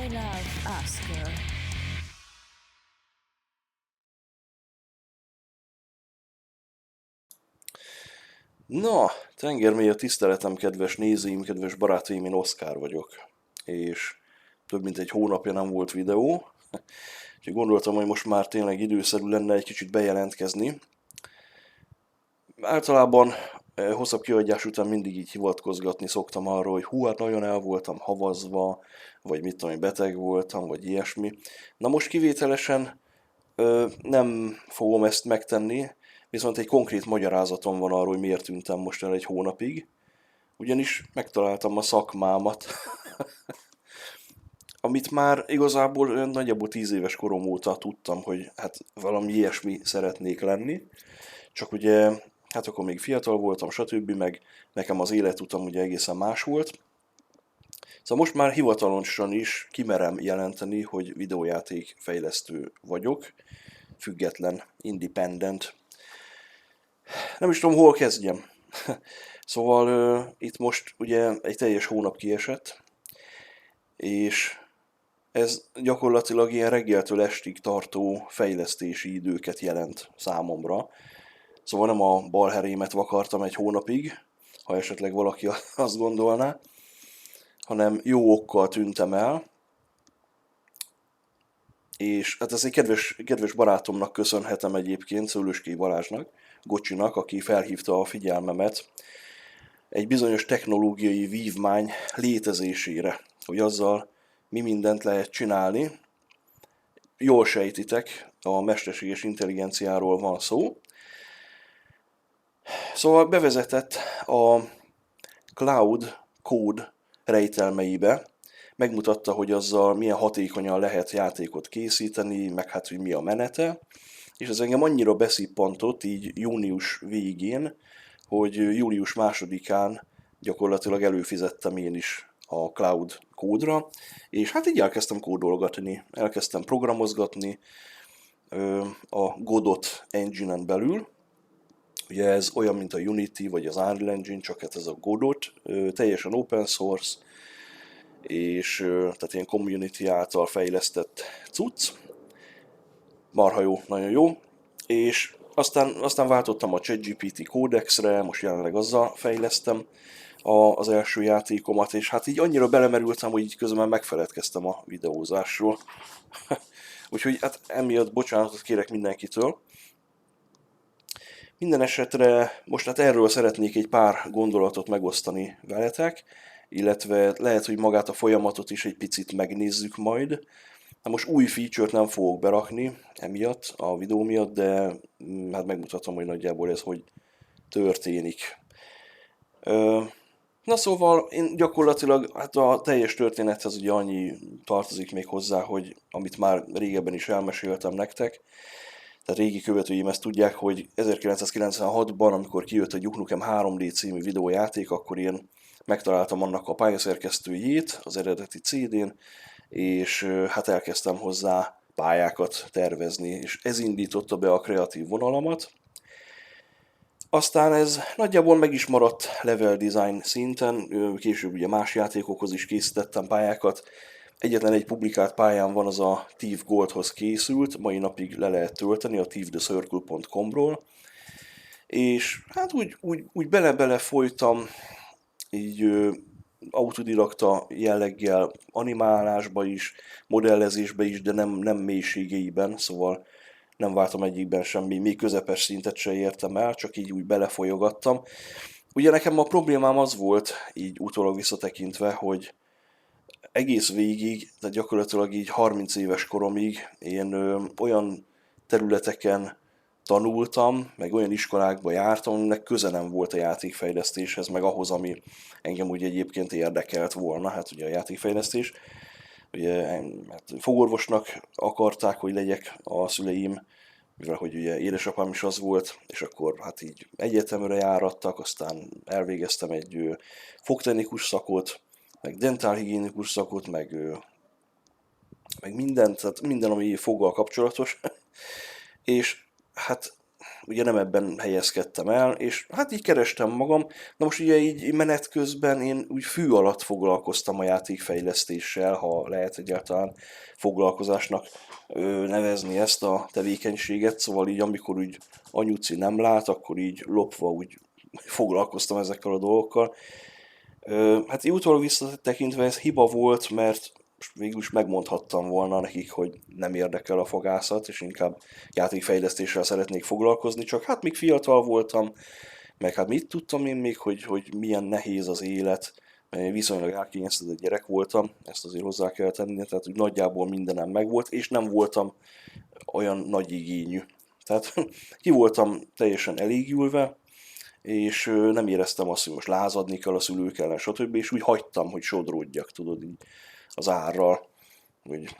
I love Oscar. Na, tengermély a tiszteletem, kedves nézőim, kedves barátaim, én Oszkár vagyok. És több mint egy hónapja nem volt videó, úgyhogy gondoltam, hogy most már tényleg időszerű lenne egy kicsit bejelentkezni. Általában hosszabb kiadás után mindig így hivatkozgatni szoktam arról, hogy hú, hát nagyon el voltam havazva, vagy mit tudom, én, beteg voltam, vagy ilyesmi. Na most kivételesen nem fogom ezt megtenni, viszont egy konkrét magyarázatom van arról, hogy miért tűntem most el egy hónapig. Ugyanis megtaláltam a szakmámat, amit már igazából olyan nagyjából 10 éves korom óta tudtam, hogy hát valami ilyesmi szeretnék lenni. Csak ugye, hát akkor még fiatal voltam, stb. Meg nekem az életutam ugye egészen más volt. Szóval most már hivatalosan is kimerem jelenteni, hogy videójáték fejlesztő vagyok, független, independent. Nem is tudom, hol kezdjem. Szóval itt most ugye egy teljes hónap kiesett, és ez gyakorlatilag ilyen reggeltől estig tartó fejlesztési időket jelent számomra. Szóval nem a balherémet vakartam egy hónapig, ha esetleg valaki azt gondolná, hanem jó okkal tűntem el, és hát ezt egy kedves barátomnak köszönhetem egyébként, Szőlőskei Balázsnak, Gocsinak, aki felhívta a figyelmemet egy bizonyos technológiai vívmány létezésére, hogy azzal mi mindent lehet csinálni. Jól sejtitek, a mesterséges intelligenciáról van szó. Szóval bevezetett a Cloud Code rejtelmeibe, megmutatta, hogy azzal milyen hatékonyan lehet játékot készíteni, meg hát, hogy mi a menete, és ez engem annyira beszippantott így június végén, hogy július 2-án gyakorlatilag előfizettem én is a Cloud kódra, és hát így elkezdtem kódolgatni, elkezdtem programozgatni a Godot engine-en belül. Ugye ez olyan, mint a Unity vagy az Unreal Engine, csak hát ez a Godot, teljesen open source, és tehát ilyen community által fejlesztett cucc. Marha jó, nagyon jó. És aztán váltottam a ChatGPT Codexre, most jelenleg azzal fejlesztem az első játékomat, és hát így annyira belemerültem, hogy így közben megfeledkeztem a videózásról. Úgyhogy hát emiatt bocsánatot kérek mindenkitől. Minden esetre most hát erről szeretnék egy pár gondolatot megosztani veletek, illetve lehet, hogy magát a folyamatot is egy picit megnézzük majd. Hát most új feature-t nem fogok berakni emiatt, a videó miatt, de hát megmutatom, hogy nagyjából ez hogy történik. Na szóval én gyakorlatilag hát a teljes történethez ugye annyi tartozik még hozzá, hogy amit már régebben is elmeséltem nektek, tehát régi követőim ezt tudják, hogy 1996-ban, amikor kijött a Duke Nukem 3D című videójáték, akkor én megtaláltam annak a pályaszerkesztőjét az eredeti CD-n, és hát elkezdtem hozzá pályákat tervezni, és ez indította be a kreatív vonalamat. Aztán ez nagyjából meg is maradt level design szinten, később ugye más játékokhoz is készítettem pályákat. Egyetlen egy publikált pályám van, az a Thief Goldhoz készült, mai napig le lehet tölteni a thiefthecircle.com-ról. És hát úgy bele-bele folytam, így autodidakta jelleggel animálásba is, modellezésbe is, de nem mélységeiben, szóval nem váltam egyikben semmi, még közepes szintet se értem el, csak így úgy belefolyogattam. Ugye nekem a problémám az volt, így utólag visszatekintve, hogy egész végig, tehát gyakorlatilag így 30 éves koromig én olyan területeken tanultam, meg olyan iskolákba jártam, aminek köze nem volt a játékfejlesztéshez, meg ahhoz, ami engem úgy egyébként érdekelt volna, hát ugye a játékfejlesztés. Ugye hát fogorvosnak akarták, hogy legyek a szüleim, mivel hogy ugye édesapám is az volt, és akkor hát így egyetemre járattak, aztán elvégeztem egy fogtechnikus szakot, meg dentálhigiénikus szakot, meg mindent, tehát minden, ami foggal kapcsolatos. És hát ugye nem ebben helyezkedtem el, és hát így kerestem magam. Na most ugye így menet közben én úgy fű alatt foglalkoztam a játékfejlesztéssel, ha lehet egyáltalán foglalkozásnak nevezni ezt a tevékenységet, szóval így amikor úgy anyuci nem lát, akkor így lopva úgy foglalkoztam ezekkel a dolgokkal. Hát így utólag visszatekintve ez hiba volt, mert végül is megmondhattam volna nekik, hogy nem érdekel a fogászat, és inkább játékfejlesztéssel szeretnék foglalkozni, csak hát még fiatal voltam, meg hát mit tudtam én még, hogy milyen nehéz az élet, mert én viszonylag elkényeztetett gyerek voltam, ezt azért hozzá kell tenni, tehát úgy nagyjából mindenem megvolt, és nem voltam olyan nagy igényű. Tehát ki voltam teljesen elégülve, és nem éreztem azt, hogy most lázadni kell a szülők ellen, stb. És úgy hagytam, hogy sodródjak, tudod, így az árral, hogy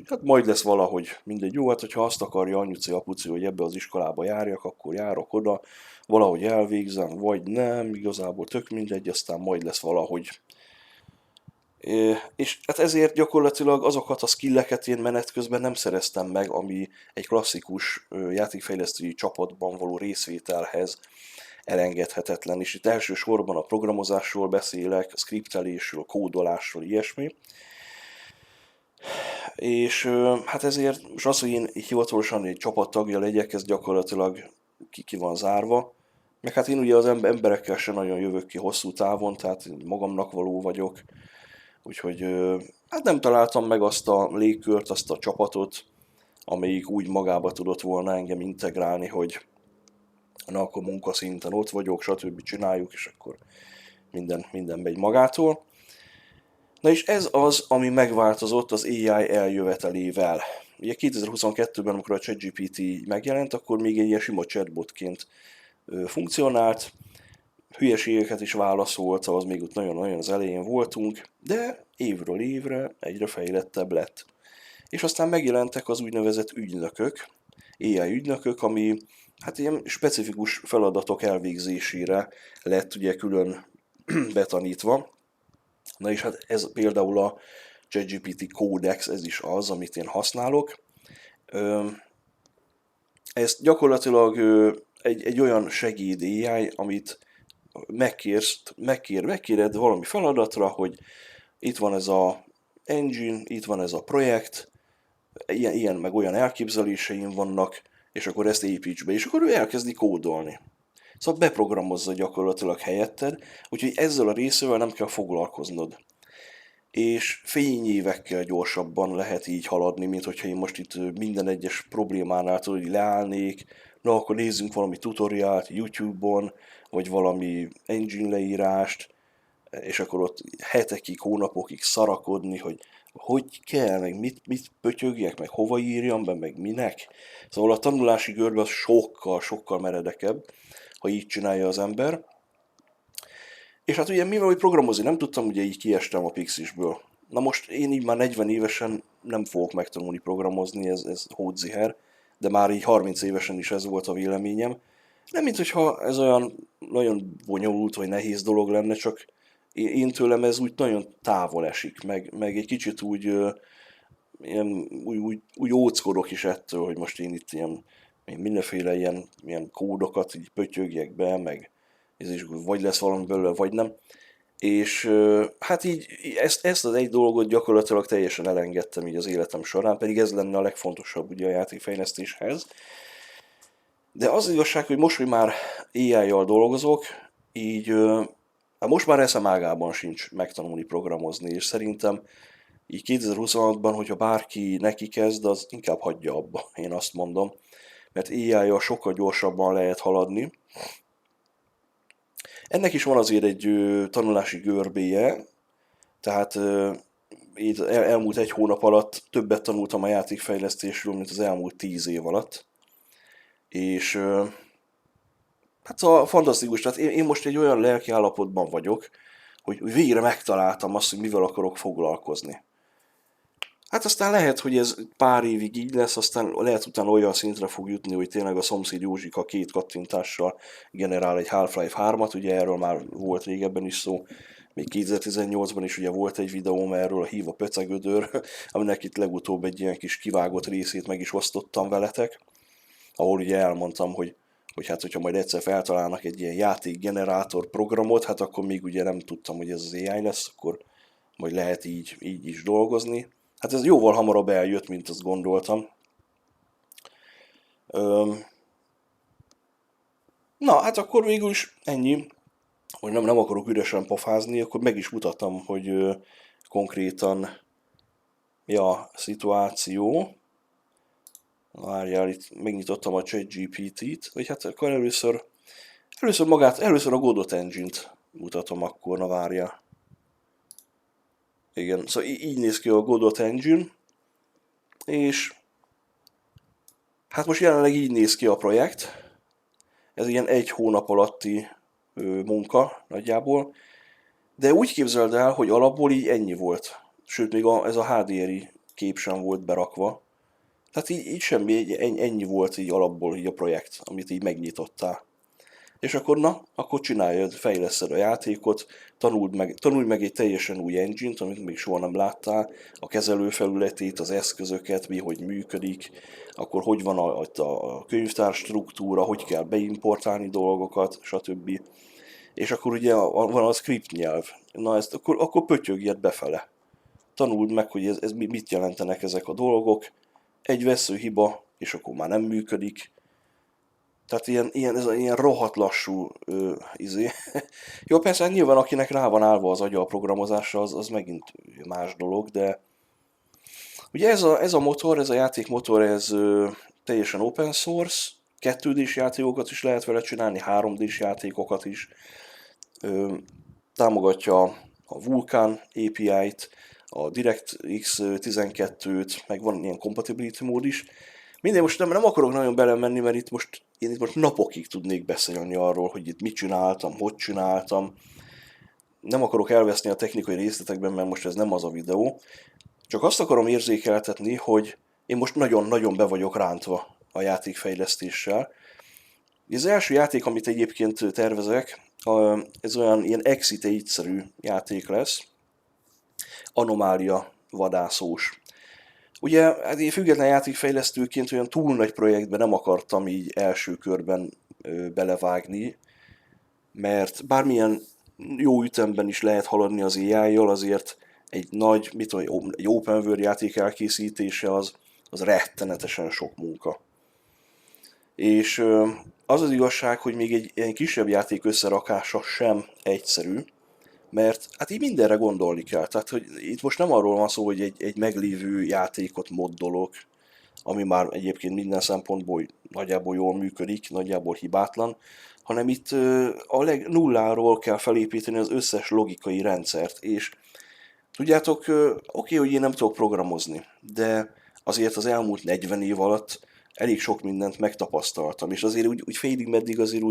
hát majd lesz valahogy, mindegy, jó, hát hogyha azt akarja anyuci, apuci, hogy ebbe az iskolába járjak, akkor járok oda, valahogy elvégzem, vagy nem, igazából tök mindegy, aztán majd lesz valahogy. És hát ezért gyakorlatilag azokat a skilleket én menet közben nem szereztem meg, ami egy klasszikus játékfejlesztői csapatban való részvételhez elengedhetetlen. És itt elsősorban a programozásról beszélek, a skriptelésről, kódolásról, ilyesmi. És hát ezért most az, hogy én hivatalosan egy csapattagja legyek, ez gyakorlatilag ki van zárva. Meg hát én ugye az emberekkel sem nagyon jövök ki hosszú távon, tehát magamnak való vagyok. Úgyhogy hát nem találtam meg azt a légkört, azt a csapatot, amelyik úgy magába tudott volna engem integrálni, hogy na akkor munkaszinten ott vagyok, stb. Csináljuk, és akkor minden megy magától. Na és ez az, ami megváltozott az AI eljövetelével. Ugye 2022-ben, amikor a ChatGPT megjelent, akkor még egy ilyen sima chatbotként funkcionált, hülyeségeket is válaszolt, az még ott nagyon-nagyon az elején voltunk, de évről évre egyre fejlettebb lett. És aztán megjelentek az úgynevezett ügynökök, AI ügynökök, ami hát ilyen specifikus feladatok elvégzésére lett ugye külön betanítva. Na és hát ez például a ChatGPT Codex, ez is az, amit én használok. Ez gyakorlatilag egy olyan segéd AI, amit megkéred valami feladatra, hogy itt van ez a engine, itt van ez a projekt, ilyen meg olyan elképzeléseim vannak, és akkor ezt építs be, és akkor ő elkezdi kódolni. Szóval beprogramozza gyakorlatilag helyetted, úgyhogy ezzel a részével nem kell foglalkoznod. És fényévekkel gyorsabban lehet így haladni, mint hogyha én most itt minden egyes problémánál tudod, hogy leállnék, na akkor nézzünk valami tutoriált YouTube-on, vagy valami engine leírást, és akkor ott hetekig, hónapokig szarakodni, hogy kell, meg mit pötyögjek, meg hova írjam be, meg minek. Szóval a tanulási görbe az sokkal meredekebb, ha így csinálja az ember. És hát ugye mivel hogy programozni nem tudtam, ugye így kiestem a Pixisből. Na most én így már 40 évesen nem fogok megtanulni programozni, ez hódziher, de már így 30 évesen is ez volt a véleményem. Nem, mint hogyha ez olyan nagyon bonyolult vagy nehéz dolog lenne, csak én tőlem ez úgy nagyon távol esik, meg egy kicsit úgy óckodok is ettől, hogy most én itt ilyen mindenféle ilyen kódokat így pötyögjek be, meg ez is vagy lesz valami belőle, vagy nem. És hát így ezt az egy dolgot gyakorlatilag teljesen elengedtem így az életem során, pedig ez lenne a legfontosabb ugye a játékfejlesztéshez. De az igazság, hogy most, hogy már AI-jal dolgozok, így hát most már eszem ágában sincs megtanulni programozni, és szerintem így 2026-ban, hogyha bárki neki kezd, az inkább hagyja abba, én azt mondom, mert AI-jal sokkal gyorsabban lehet haladni. Ennek is van azért egy tanulási görbéje, tehát így elmúlt egy hónap alatt többet tanultam a játékfejlesztésről, mint az elmúlt 10 év alatt. És hát szóval fantasztikus, tehát én most egy olyan lelki állapotban vagyok, hogy végre megtaláltam azt, hogy mivel akarok foglalkozni. Hát aztán lehet, hogy ez pár évig így lesz, aztán lehet utána olyan szintre fog jutni, hogy tényleg a szomszéd Józsika 2 kattintással generál egy Half-Life 3-at, ugye erről már volt régebben is szó, még 2018-ban is ugye volt egy videóm erről, a Hív a Pöcegödör, aminek itt legutóbb egy ilyen kis kivágott részét meg is osztottam veletek. ahol ugye elmondtam, hogy hát hogyha majd egyszer feltalálnak egy ilyen játékgenerátor programot, hát akkor még ugye nem tudtam, hogy ez az AI lesz, akkor majd lehet így is dolgozni. Hát ez jóval hamarabb eljött, mint azt gondoltam. Na, hát akkor végül is ennyi, hogy nem akarok üresen pofázni, akkor meg is mutatom, hogy konkrétan mi a szituáció. Várjál, itt megnyitottam a ChatGPT-t, vagy hát akkor először a Godot Engine-t mutatom akkor, na várjál. Igen, szóval így néz ki a Godot Engine, és hát most jelenleg így néz ki a projekt. Ez ilyen 1 hónap alatti munka nagyjából, de úgy képzeld el, hogy alapból így ennyi volt. Sőt, még ez a HDRI kép sem volt berakva. Tehát így semmi, ennyi volt így alapból így a projekt, amit így megnyitottál. És akkor akkor csináljad, fejleszed a játékot, tanuld meg egy teljesen új engine-t, amit még soha nem láttál, a kezelőfelületét, az eszközöket, mi hogy működik, akkor hogy van a könyvtár struktúra, hogy kell beimportálni dolgokat, stb. És akkor ugye van a script nyelv. Na ezt akkor pötyögjed befele. Tanuld meg, hogy ez mit jelentenek ezek a dolgok. Egy veszőhiba, és akkor már nem működik. Tehát ilyen rohadt lassú izé. Jó, persze nyilván akinek rá van állva az agya a programozásra, az megint más dolog, de ugye ez a motor, ez a játékmotor, ez teljesen open source, 2D-s játékokat is lehet vele csinálni, 3D-s játékokat is. Támogatja a Vulkan API-t, a DirectX 12-t, meg van ilyen compatibility mód is. Minden most nem akarok nagyon belemenni, mert én itt most napokig tudnék beszélni arról, hogy itt mit csináltam, hogy csináltam. Nem akarok elveszni a technikai részletekben, mert most ez nem az a videó. Csak azt akarom érzékeltetni, hogy én most nagyon-nagyon be vagyok rántva a játékfejlesztéssel. Az első játék, amit egyébként tervezek, ez olyan ilyen Exit-szerű játék lesz. Anomália vadászós. Ugye, hát én független játékfejlesztőként olyan túl nagy projektben nem akartam így első körben belevágni, mert bármilyen jó ütemben is lehet haladni az AI-jal, azért egy nagy, egy open world játék elkészítése az rettenetesen sok munka. És az igazság, hogy még egy ilyen kisebb játék összerakása sem egyszerű, mert hát így mindenre gondolni kell. Tehát, hogy itt most nem arról van szó, hogy egy meglévő játékot moddolok, ami már egyébként minden szempontból nagyjából jól működik, nagyjából hibátlan, hanem itt a nulláról kell felépíteni az összes logikai rendszert, és tudjátok, oké, hogy én nem tudok programozni, de azért az elmúlt 40 év alatt elég sok mindent megtapasztaltam, és azért úgy félig meddig azért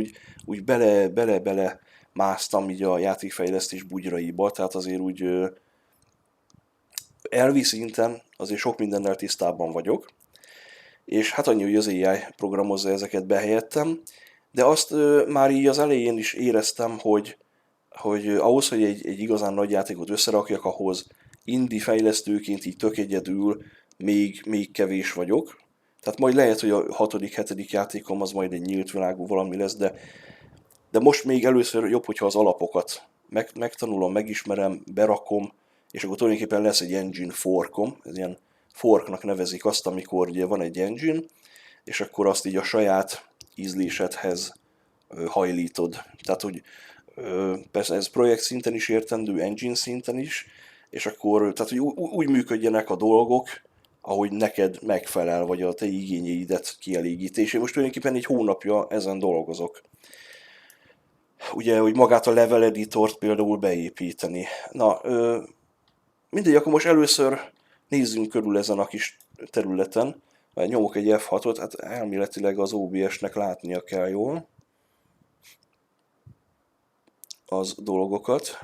úgy bele másztam így a játékfejlesztés bugyraiba, tehát azért úgy elvi szinten azért sok mindennel tisztában vagyok, és hát annyi, hogy az AI programozza ezeket behelyettem, de azt már így az elején is éreztem, hogy ahhoz, hogy egy igazán nagy játékot összerakjak, ahhoz indie fejlesztőként így tök egyedül még kevés vagyok. Tehát majd lehet, hogy a 6.-7. játékom az majd egy nyílt világú valami lesz, de most még először jobb, hogyha az alapokat megtanulom, megismerem, berakom, és akkor tulajdonképpen lesz egy engine forkom, ez ilyen forknak nevezik azt, amikor ugye van egy engine, és akkor azt így a saját ízlésedhez hajlítod. Tehát, hogy persze ez projekt szinten is értendő, engine szinten is, és akkor, tehát, hogy úgy működjenek a dolgok, ahogy neked megfelel, vagy a te igényeidet kielégítés. Én most tulajdonképpen egy hónapja ezen dolgozok. Ugye, hogy magát a level editort például beépíteni. Na, mindegy, akkor most először nézzünk körül ezen a kis területen. Nyomok egy F6-ot, hát elméletileg az OBS-nek látnia kell jól az dolgokat.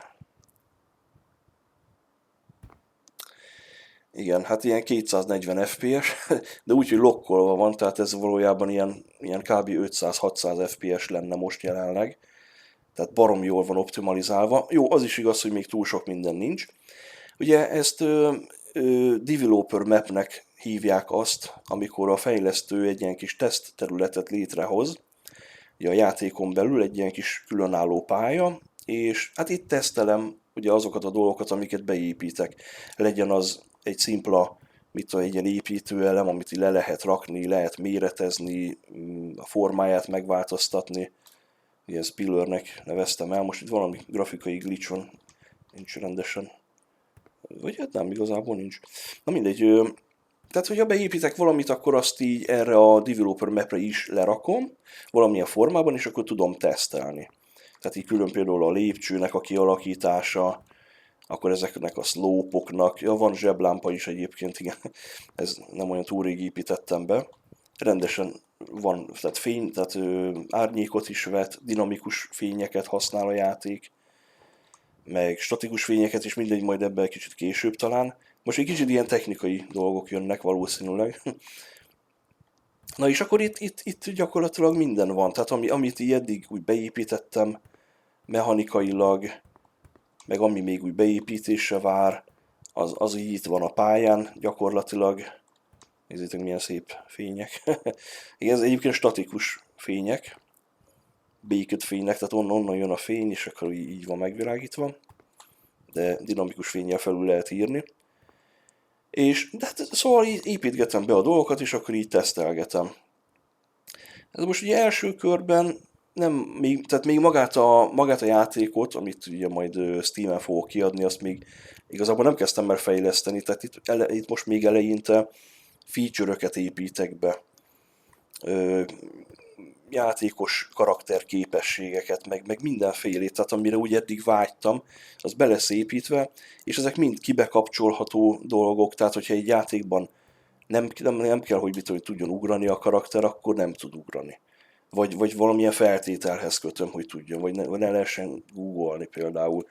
Igen, hát ilyen 240 FPS, de úgy, hogy lokkolva van, tehát ez valójában ilyen kb. 500-600 FPS lenne most jelenleg. Tehát barom jól van optimalizálva. Jó, az is igaz, hogy még túl sok minden nincs. Ugye ezt developer mapnek hívják azt, amikor a fejlesztő egy ilyen kis tesztterületet létrehoz, ugye a játékon belül egy ilyen kis különálló pálya, és hát itt tesztelem ugye azokat a dolgokat, amiket beépítek. Legyen az egy szimpla, mit tudom, egy ilyen építőelem, amit le lehet rakni, lehet méretezni, a formáját megváltoztatni. Ilyen Spillernek neveztem el, most itt valami grafikai glitch van, nincs rendesen. Vagy hát nem, igazából nincs. Na mindegy, tehát hogyha beépítek valamit, akkor azt így erre a developer mapre is lerakom, valamilyen formában, és akkor tudom tesztelni. Tehát így külön például a lépcsőnek a kialakítása, akkor ezeknek a slope-oknak, ja, van zseblámpa is egyébként, igen, ez nem olyan túl rég építettem be. Rendesen van, tehát fény, tehát árnyékot is vet, dinamikus fényeket használ a játék, meg statikus fényeket is, mindegy, majd ebben kicsit később talán. Most egy kicsit ilyen technikai dolgok jönnek valószínűleg. Na és akkor itt gyakorlatilag minden van, tehát amit így eddig úgy beépítettem mechanikailag, meg ami még úgy beépítésre vár, az így itt van a pályán gyakorlatilag. Nézzétek, milyen szép fények. Igen, ez egyébként statikus fények, békött fénynek, tehát onnan jön a fény, és akkor így van megvilágítva, de dinamikus fénnyel felül lehet írni. És de hát, szóval így építgetem be a dolgokat, és akkor így tesztelgetem. Ez most ugye első körben nem, tehát még magát a játékot, amit ugye majd Steam-en fogok kiadni, azt még igazából nem kezdtem el fejleszteni, tehát itt most még eleinte feature-öket építek be. Játékos karakterképességeket, meg mindenfélét, tehát amire úgy eddig vágytam, az be lesz építve, és ezek mind kibekapcsolható dolgok, tehát hogyha egy játékban nem kell, hogy tudjon ugrani a karakter, akkor nem tud ugrani. Vagy valamilyen feltételhez kötöm, hogy tudjon, vagy ne lehessen googolni például.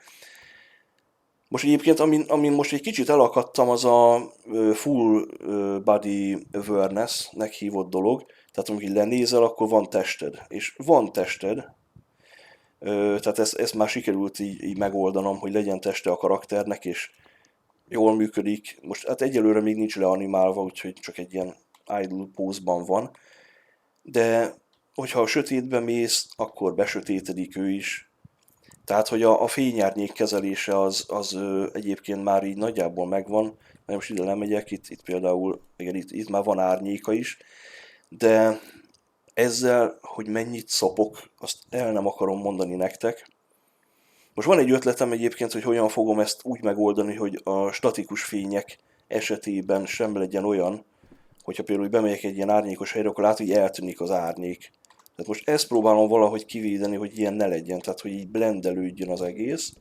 Most egyébként, amin most egy kicsit elakadtam, az a full body awareness-nek hívott dolog. Tehát amikor lenézel, akkor van tested. És van tested, tehát ezt már sikerült így megoldanom, hogy legyen teste a karakternek, és jól működik. Most hát egyelőre még nincs leanimálva, úgyhogy csak egy ilyen idle pose-ban van. De hogyha a sötétbe mész, akkor besötétedik ő is. Tehát, hogy a fényárnyék kezelése az egyébként már így nagyjából megvan, mert most ide lemegyek, itt például, igen, itt már van árnyéka is, de ezzel, hogy mennyit szopok, azt el nem akarom mondani nektek. Most van egy ötletem egyébként, hogy hogyan fogom ezt úgy megoldani, hogy a statikus fények esetében sem legyen olyan, hogyha például bemegyek egy ilyen árnyékos helyre, akkor látod, hogy eltűnik az árnyék. Tehát most ezt próbálom valahogy kivédeni, hogy ilyen ne legyen, tehát hogy így blendelődjön az egész.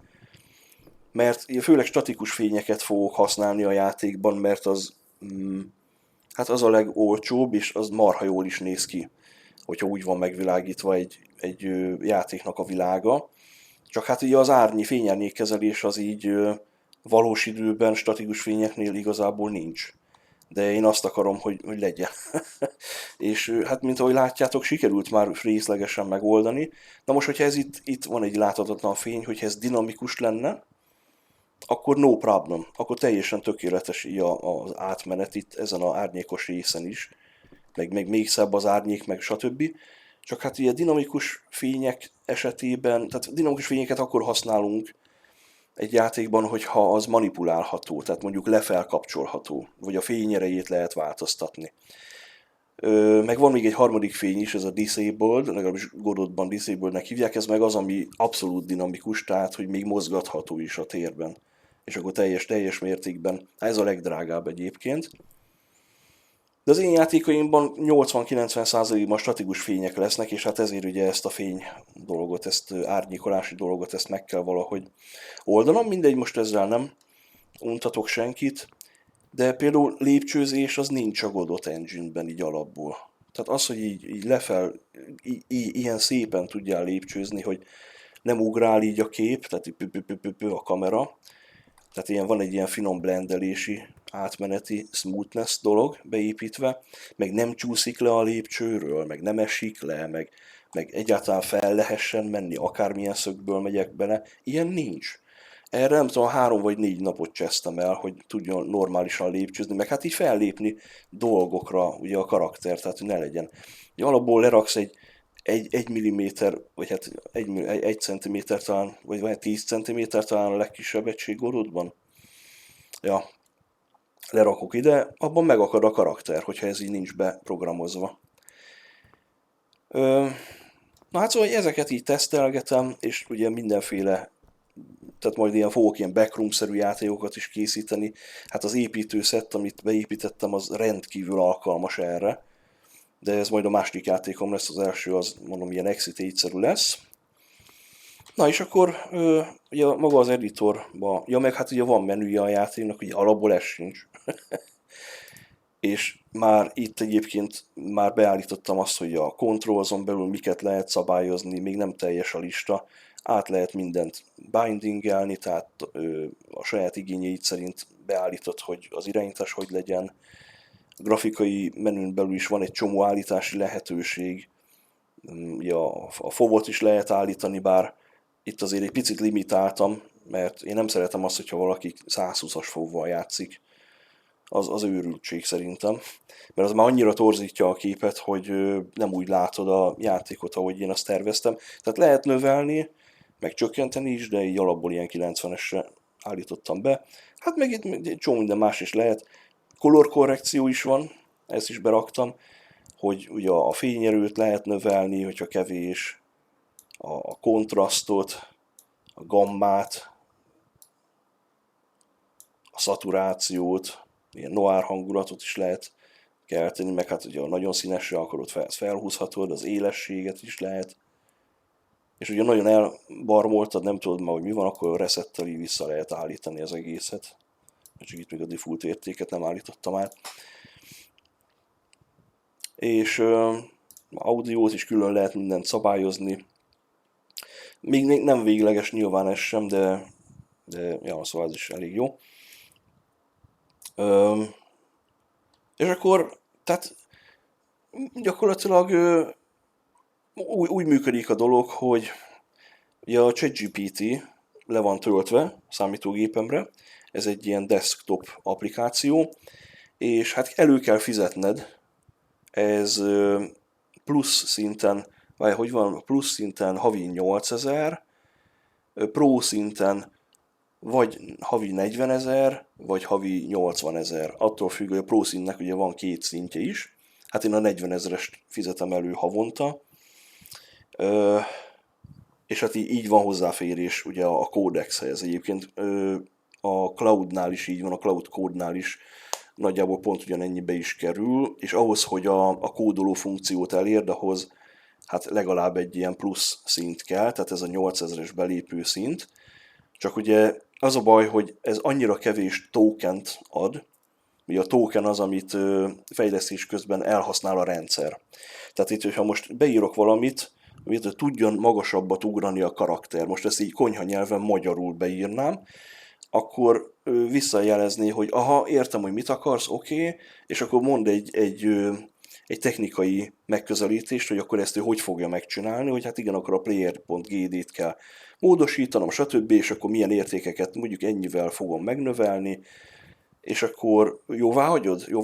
Mert főleg statikus fényeket fogok használni a játékban, mert hát az a legolcsóbb, és az marha jól is néz ki, hogyha úgy van megvilágítva egy játéknak a világa. Csak hát ugye az fényárnyék kezelés az így valós időben statikus fényeknél igazából nincs. De én azt akarom, hogy legyen. És hát, mint ahogy látjátok, sikerült már részlegesen megoldani. Na most, hogyha ez itt van egy láthatatlan fény, hogyha ez dinamikus lenne, akkor no problem, akkor teljesen tökéletes így az átmenet itt ezen az árnyékos részen is, meg még szebb az árnyék, meg stb. Csak hát ugye dinamikus fények esetében, tehát dinamikus fényeket akkor használunk egy játékban, hogyha az manipulálható, tehát mondjuk lefelkapcsolható, vagy a fényerejét lehet változtatni. Meg van még egy harmadik fény is, ez a Disabled, legalábbis Godotban Disablednek hívják, ez meg az, ami abszolút dinamikus, tehát hogy még mozgatható is a térben. És akkor teljes mértékben, ez a legdrágább egyébként. De az én játékaimban 80-90%-ban statikus fények lesznek, és hát ezért ugye ezt a fény dolgot, ezt árnyékolási dolgot, ezt meg kell valahogy oldanom. Mindegy, most ezzel nem untatok senkit, de például lépcsőzés az nincs a Godot Engine-ben így alapból. Tehát az, hogy így ilyen szépen tudjál lépcsőzni, hogy nem ugrál így a kép, tehát a kamera, tehát van egy ilyen finom blendelési, átmeneti smoothness dolog beépítve, meg nem csúszik le a lépcsőről, meg nem esik le, meg egyáltalán fel lehessen menni, akármilyen szögből megyek bele. Ilyen nincs. erre nem tudom, 3 vagy 4 napot csesztem el, hogy tudjon normálisan lépcsőzni, meg hát így fellépni dolgokra ugye a karakter, tehát hogy ne legyen. Ugye alapból leraksz egy milliméter, vagy hát egy centiméter talán, vagy 10 centiméter talán a legkisebb egység gorodban. Ja, lerakok ide, abban megakad a karakter, hogyha ez így nincs beprogramozva. Ö, Na hát szóval ezeket így tesztelgetem, és ugye mindenféle, tehát majd fogok ilyen backroom-szerű játékokat is készíteni. Hát az építőszett, amit beépítettem, az rendkívül alkalmas erre, de ez majd a második játékom lesz, az első az mondom ilyen Exit-szerű lesz. Na és akkor ugye maga az editorba, ja meg hát ugye van menüje a játéknak, ugye alapból ez sincs. És már itt egyébként már beállítottam azt, hogy a controlson belül miket lehet szabályozni, még nem teljes a lista, át lehet mindent bindingelni, tehát a saját igényeid szerint beállított, hogy az irányítás hogy legyen. A grafikai menün belül is van egy csomó állítási lehetőség, ugye a fovot is lehet állítani, bár itt azért egy picit limitáltam, mert én nem szeretem azt, hogyha valaki 120-as fovval játszik, az őrültség szerintem, mert az már annyira torzítja a képet, hogy nem úgy látod a játékot, ahogy én azt terveztem. Tehát lehet növelni, meg csökkenteni is, de így alapból ilyen 90-esre állítottam be. Hát meg itt egy csomó minden más is lehet. Color korrekció is van, ezt is beraktam, hogy ugye a fényerőt lehet növelni, hogyha kevés, a kontrasztot, a gammát, a szaturációt, ilyen noir hangulatot is lehet kelteni, meg hát ugye a nagyon színesre akarod felhúzhatod, az élességet is lehet. És ugye nagyon elbarmoltad, nem tudod már, hogy mi van, akkor resettel vissza lehet állítani az egészet. Csak itt még a default értéket nem állítottam át. És audiót is külön lehet mindent szabályozni. Még nem végleges nyilván ez sem, de ja, szóval ez is elég jó. És akkor, tehát gyakorlatilag úgy működik a dolog, hogy ugye a ChatGPT le van töltve számítógépemre, ez egy ilyen desktop applikáció, és hát elő kell fizetned, ez plusz szinten, vagy hogy van, plusz szinten havi 8000, pro szinten vagy havi 40 000, vagy havi 80 000. Attól függ, hogy a pro szintnek ugye van 2 szintje is. Hát én a 40 000-est fizetem elő havonta. És hát így van hozzáférés ugye a kódexhez. Egyébként a cloudnál is így van, a cloud kódnál is nagyjából pont ugyanennyibe is kerül, és ahhoz, hogy a kódoló funkciót elérd, ahhoz hát legalább egy ilyen plusz szint kell, tehát ez a 8000-es belépő szint. Csak ugye az a baj, hogy ez annyira kevés tokent ad, ugye a token az, amit fejlesztés közben elhasznál a rendszer. Tehát itt, hogyha most beírok valamit, hogy tudjon magasabbat ugrani a karakter, most ezt így konyha nyelven magyarul beírnám, akkor visszajelezné, hogy aha, értem, hogy mit akarsz, oké, és akkor mond egy technikai megközelítést, hogy akkor ezt ő hogy fogja megcsinálni, hogy hát igen, akkor a player.gd-t kell módosítanom, stb., és akkor milyen értékeket mondjuk ennyivel fogom megnövelni, és akkor jóvá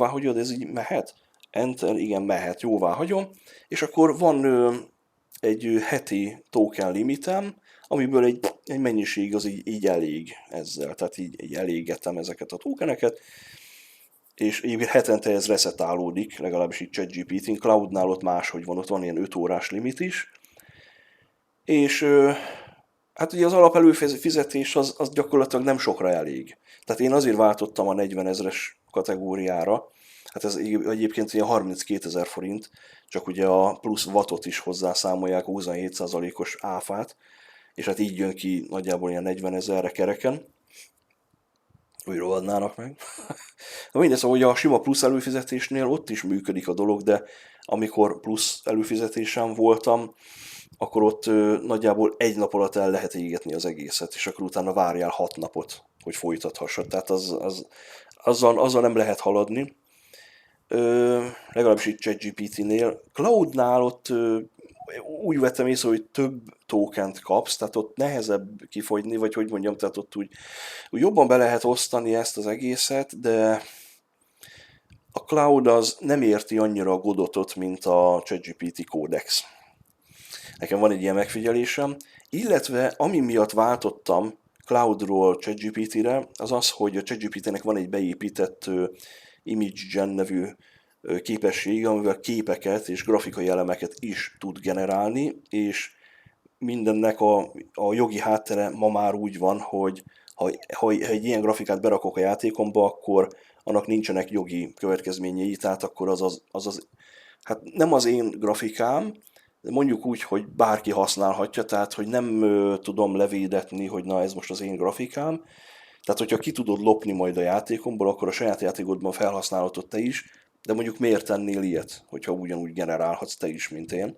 hagyod, ez így mehet? Enter, igen, mehet, jóvá hagyom, és akkor van egy heti token limitem, amiből egy mennyiség az így elég ezzel, tehát így elégetem ezeket a tokeneket, és egyébként hetente ez resetálódik, legalábbis itt ChatGPT-n, Cloudnál ott máshogy van, ott van ilyen 5 órás limit is, és hát ugye az alapelőfizetés az gyakorlatilag nem sokra elég. Tehát én azért váltottam a 40 000-es kategóriára, hát ez egyébként ilyen 32 000 forint, csak ugye a plusz wattot is hozzászámolják, 27%-os áfát, és hát így jön ki nagyjából ilyen 40 000-re kereken. Újra adnának meg. Na mindegy, szóval ugye a sima plusz előfizetésnél ott is működik a dolog, de amikor plusz előfizetésem voltam, akkor ott nagyjából egy nap alatt el lehet égetni az egészet, és akkor utána várjál 6 napot, hogy folytathassad. Tehát azzal nem lehet haladni. Legalábbis itt ChatGPT-nél. Cloudnál ott úgy vettem észre, hogy tokent kapsz, tehát ott nehezebb kifogyni, vagy hogy mondjam, tehát ott úgy jobban be lehet osztani ezt az egészet, de a cloud az nem érti annyira a Godotot, mint a ChatGPT Codex. Nekem van egy ilyen megfigyelésem, illetve ami miatt váltottam Cloudról ChatGPT-re, az az, hogy a ChatGPT-nek van egy beépített ImageGen nevű képessége, amivel képeket és grafikai elemeket is tud generálni, és mindennek a jogi háttere ma már úgy van, hogy ha egy ilyen grafikát berakok a játékomba, akkor annak nincsenek jogi következményei, tehát akkor hát nem az én grafikám, de mondjuk úgy, hogy bárki használhatja, tehát hogy nem tudom levédetni, hogy na ez most az én grafikám. Tehát, hogyha ki tudod lopni majd a játékomból, akkor a saját játékodban felhasználhatod te is, de mondjuk miért tennél ilyet, hogyha ugyanúgy generálhatsz te is, mint én.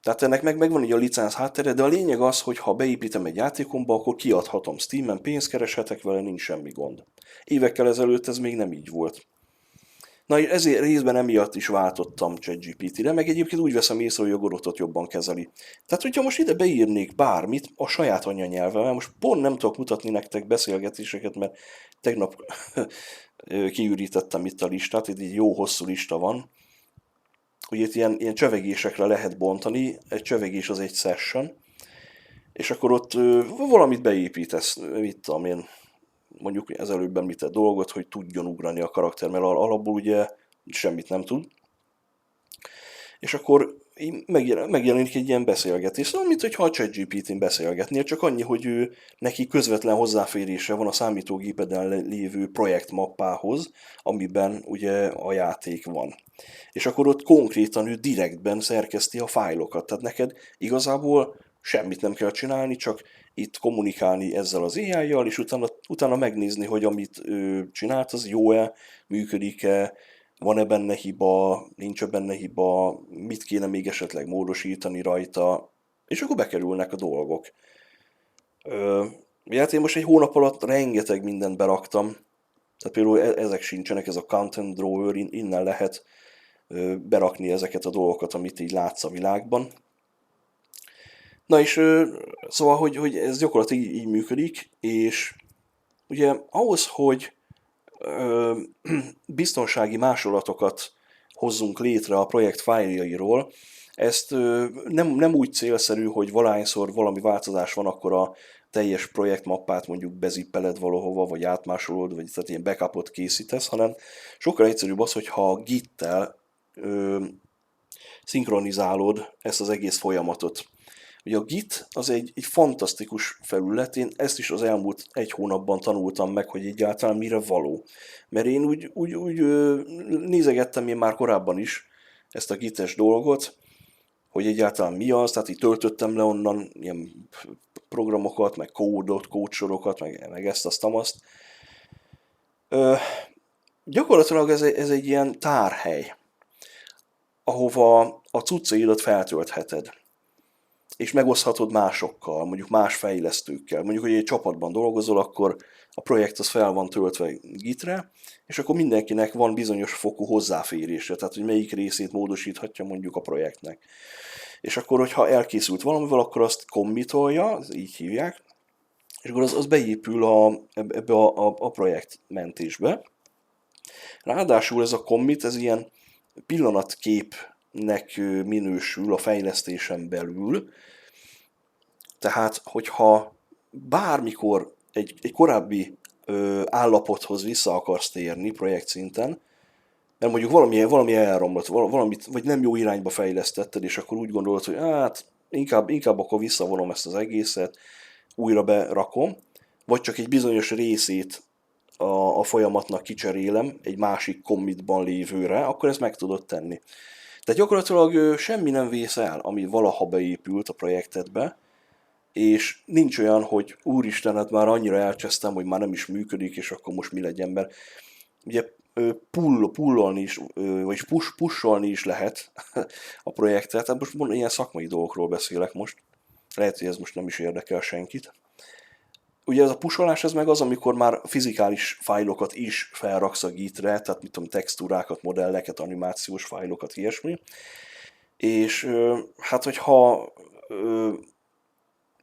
Tehát ennek megvan így a licenc háttere, de a lényeg az, hogy ha beépítem egy játékomba, akkor kiadhatom Steamen, pénzt kereshetek vele, nincs semmi gond. Évekkel ezelőtt ez még nem így volt. Na, ezért részben emiatt is váltottam ChatGPT-re, meg egyébként úgy veszem észre, hogy a Godotot jobban kezeli. Tehát, hogyha most ide beírnék bármit a saját anyanyelvemmel, most pont nem tudok mutatni nektek beszélgetéseket, mert tegnap kiürítettem itt a listát, itt egy jó hosszú lista van. Ugye itt ilyen csevegésekre lehet bontani, egy csevegés az egy session, és akkor ott valamit beépítesz, mit tudom én, mondjuk ez előbb említett dolgot, hogy tudjon ugrani a karakter, mert alapból ugye semmit nem tud. És akkor megjelenik egy ilyen beszélgetés, szóval, mint hogyha a ChatGPT-n beszélgetnél, csak annyi, hogy neki közvetlen hozzáférése van a számítógépeden lévő projektmappához, amiben ugye a játék van. És akkor ott konkrétan ő direktben szerkeszti a fájlokat, tehát neked igazából semmit nem kell csinálni, csak itt kommunikálni ezzel az AI-jal, és utána megnézni, hogy amit ő csinált, az jó-e, működik-e, van-e benne hiba, nincs-e benne hiba, mit kéne még esetleg módosítani rajta, és akkor bekerülnek a dolgok. Hát én most egy hónap alatt rengeteg mindent beraktam, tehát például ezek sincsenek, ez a Content Drawer, innen lehet berakni ezeket a dolgokat, amit így látsz a világban. Na és szóval, hogy ez gyakorlatilag így működik, és ugye ahhoz, hogy biztonsági másolatokat hozzunk létre a projekt fájljairól, ezt nem úgy célszerű, hogy valahányszor valami változás van, akkor a teljes projektmappát mondjuk bezippeled valahova, vagy átmásolod, vagy tehát ilyen backupot készítesz, hanem sokkal egyszerűbb az, hogyha a Git-tel szinkronizálod ezt az egész folyamatot. Ugye a Git az egy fantasztikus felület, én ezt is az elmúlt egy hónapban tanultam meg, hogy egyáltalán mire való. Mert én úgy nézegettem én már korábban is ezt a Gites dolgot, hogy egyáltalán mi az, tehát így töltöttem le onnan ilyen programokat, meg kódot, kódsorokat, meg ezt-azt. Gyakorlatilag ez egy ilyen tárhely, ahova a cuccaidat feltöltheted, és megoszthatod másokkal, mondjuk más fejlesztőkkel. Mondjuk, hogy egy csapatban dolgozol, akkor a projekt az fel van töltve Gitre, és akkor mindenkinek van bizonyos fokú hozzáférése, tehát hogy melyik részét módosíthatja mondjuk a projektnek. És akkor, hogyha elkészült valamivel, akkor azt commitolja, így hívják, és akkor az beépül ebbe a projektmentésbe. Ráadásul ez a commit, ez ilyen pillanatképnek minősül a fejlesztésen belül, tehát hogyha bármikor egy korábbi állapothoz vissza akarsz térni projekt szinten, mert mondjuk valami elromlott, valamit, vagy nem jó irányba fejlesztetted, és akkor úgy gondolod, hogy hát inkább akkor visszavonom ezt az egészet, újra berakom, vagy csak egy bizonyos részét a folyamatnak kicserélem egy másik commitban lévőre, akkor ezt meg tudod tenni. Tehát gyakorlatilag semmi nem vész el, ami valaha beépült a projektedbe, és nincs olyan, hogy úristen, hát már annyira elcsesztem, hogy már nem is működik, és akkor most mi legyen, mert ugye pullolni is, vagy pusolni is lehet a projektet, tehát most ilyen szakmai dolgokról beszélek most, lehet, hogy ez most nem is érdekel senkit. Ugye ez a pusolás, ez meg az, amikor már fizikális fájlokat is felraksz a Gitre, tehát mit tudom, textúrákat, modelleket, animációs fájlokat, ilyesmi. És hát, hogyha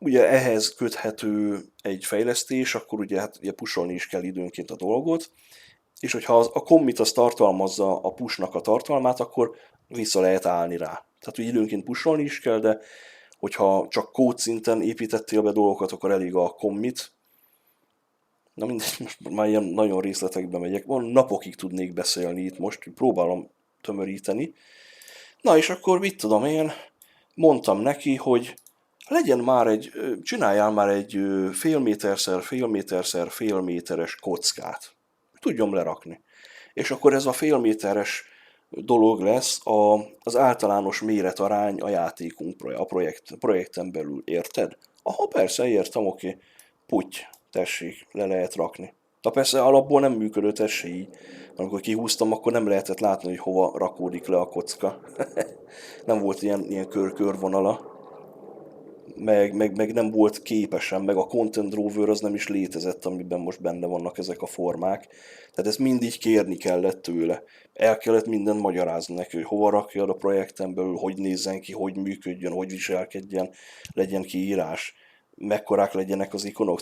ugye ehhez köthető egy fejlesztés, akkor ugye, hát ugye pusolni is kell időnként a dolgot, és hogyha a commit az tartalmazza a pushnak a tartalmát, akkor vissza lehet állni rá. Tehát, hogy időnként pusolni is kell, de hogyha csak kód szinten építettél be dolgokat, akkor elég a commit. Na mindegy, most már ilyen nagyon részletekbe megyek. Van, napokig tudnék beszélni itt most, próbálom tömöríteni. Na és akkor mit tudom én, mondtam neki, hogy csináljál már egy fél méterszer fél méterszer fél méteres kockát. Tudjam lerakni. És akkor ez a fél méteres dolog lesz az általános méretarány a játékunk, a projekten belül. Érted? Aha, persze, értem, oké. Puty, tessék, le lehet rakni. De persze alapból nem működött ez se így. Amikor kihúztam, akkor nem lehetett látni, hogy hova rakódik le a kocka. Nem volt ilyen körvonala. Meg nem volt képesen, meg a Content Drawer az nem is létezett, amiben most benne vannak ezek a formák. Tehát ezt mindig kérni kellett tőle. El kellett mindent magyarázni neki, hogy hova rakja a projekten belül, hogy nézzen ki, hogy működjön, hogy viselkedjen, legyen kiírás, mekkorák legyenek az ikonok.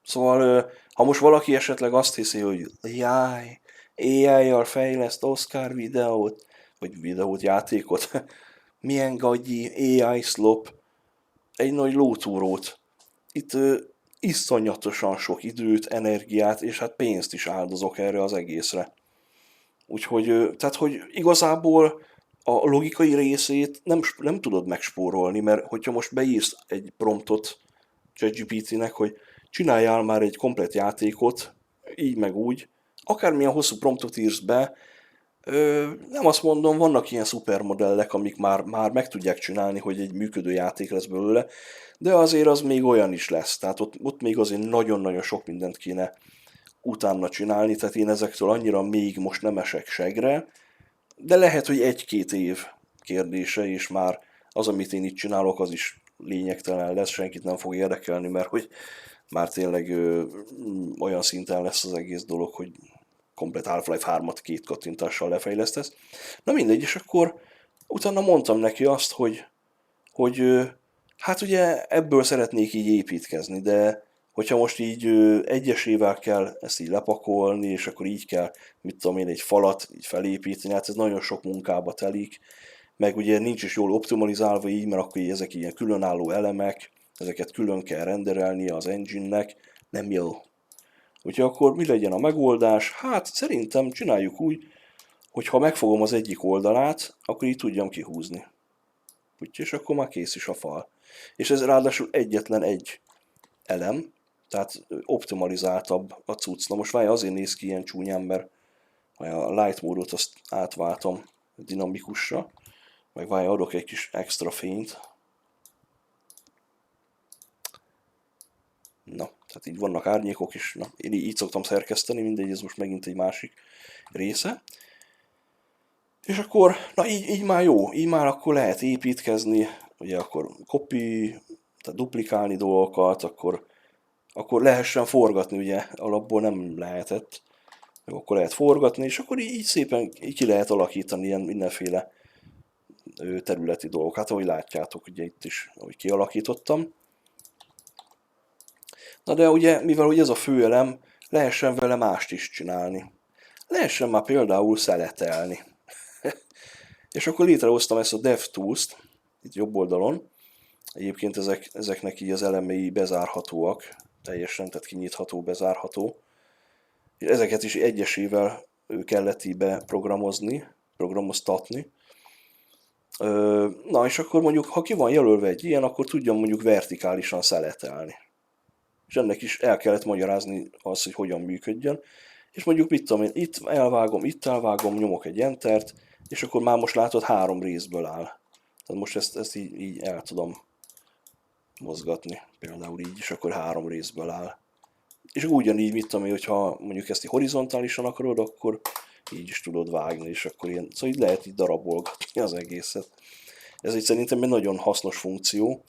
Szóval ha most valaki esetleg azt hiszi, hogy jaj, AI-jal fejleszt Oscar videót, vagy videót, játékot, milyen gagyi AI slop, egy nagy lótúrót. Itt iszonyatosan sok időt, energiát és hát pénzt is áldozok erre az egészre. Úgyhogy, tehát hogy igazából a logikai részét nem tudod megspórolni, mert hogyha most beírsz egy promptot ChatGPT-nek, hogy csináljál már egy komplett játékot, így meg úgy, akármilyen hosszú promptot írsz be, nem azt mondom, vannak ilyen szupermodellek, amik már meg tudják csinálni, hogy egy működő játék lesz belőle, de azért az még olyan is lesz. Tehát ott még azért nagyon-nagyon sok mindent kéne utána csinálni, tehát én ezektől annyira még most nem esek segre, de lehet, hogy egy-két év kérdése, és már az, amit én itt csinálok, az is lényegtelen lesz, senkit nem fog érdekelni, mert hogy már tényleg olyan szinten lesz az egész dolog, hogy komplet Half-Life 3-at 2 kattintással lefejlesztesz. Na mindegy, és akkor utána mondtam neki azt, hogy hát ugye ebből szeretnék így építkezni, de hogyha most így egyesével kell ezt így lepakolni, és akkor így kell, mit tudom én, egy falat így felépíteni, hát ez nagyon sok munkába telik, meg ugye nincs is jól optimalizálva így, mert akkor így ezek ilyen különálló elemek, ezeket külön kell renderelnie az engine-nek, nem jó. Úgyhogy akkor mi legyen a megoldás? Hát szerintem csináljuk úgy, hogy ha megfogom az egyik oldalát, akkor így tudjam kihúzni. Úgyhogy és akkor már kész is a fal. És ez ráadásul egyetlen egy elem, tehát optimalizáltabb a cucc. Na most várj, azért néz ki ilyen csúnyán, mert a light módot azt átváltom dinamikusra, meg várj, adok egy kis extra fényt. Na, tehát így vannak árnyékok is. Na, én így szoktam szerkeszteni, mindegy, ez most megint egy másik része. És akkor, na így már jó, így már akkor lehet építkezni, ugye akkor copy, tehát duplikálni dolgokat, akkor lehessen forgatni, ugye alapból nem lehetett. Jó, akkor lehet forgatni, és akkor így szépen így ki lehet alakítani ilyen mindenféle területi dolgokat, hát ahogy látjátok, ugye itt is, ahogy kialakítottam. Na de ugye, mivel hogy ez a főelem, lehessen vele mást is csinálni. Lehessen már például szeletelni. És akkor létrehoztam ezt a DevTools-t, itt jobb oldalon. Egyébként ezeknek így az elemei bezárhatóak, teljesen, tehát kinyitható, bezárható. És ezeket is egyesével kellett így programoztatni. Na és akkor mondjuk, ha ki van jelölve egy ilyen, akkor tudjam mondjuk vertikálisan szeletelni. És ennek is el kellett magyarázni azt, hogy hogyan működjön. És mondjuk mit tudom én, itt elvágom, nyomok egy Entert, és akkor már most látod 3 részből áll. Tehát most ezt így el tudom mozgatni, például így, és akkor 3 részből áll. És ugyanígy, mit tudom én, hogyha mondjuk ezt így horizontálisan akarod, akkor így is tudod vágni, és akkor ilyen, szóval így lehet így darabolgatni az egészet. Ez egy szerintem egy nagyon hasznos funkció.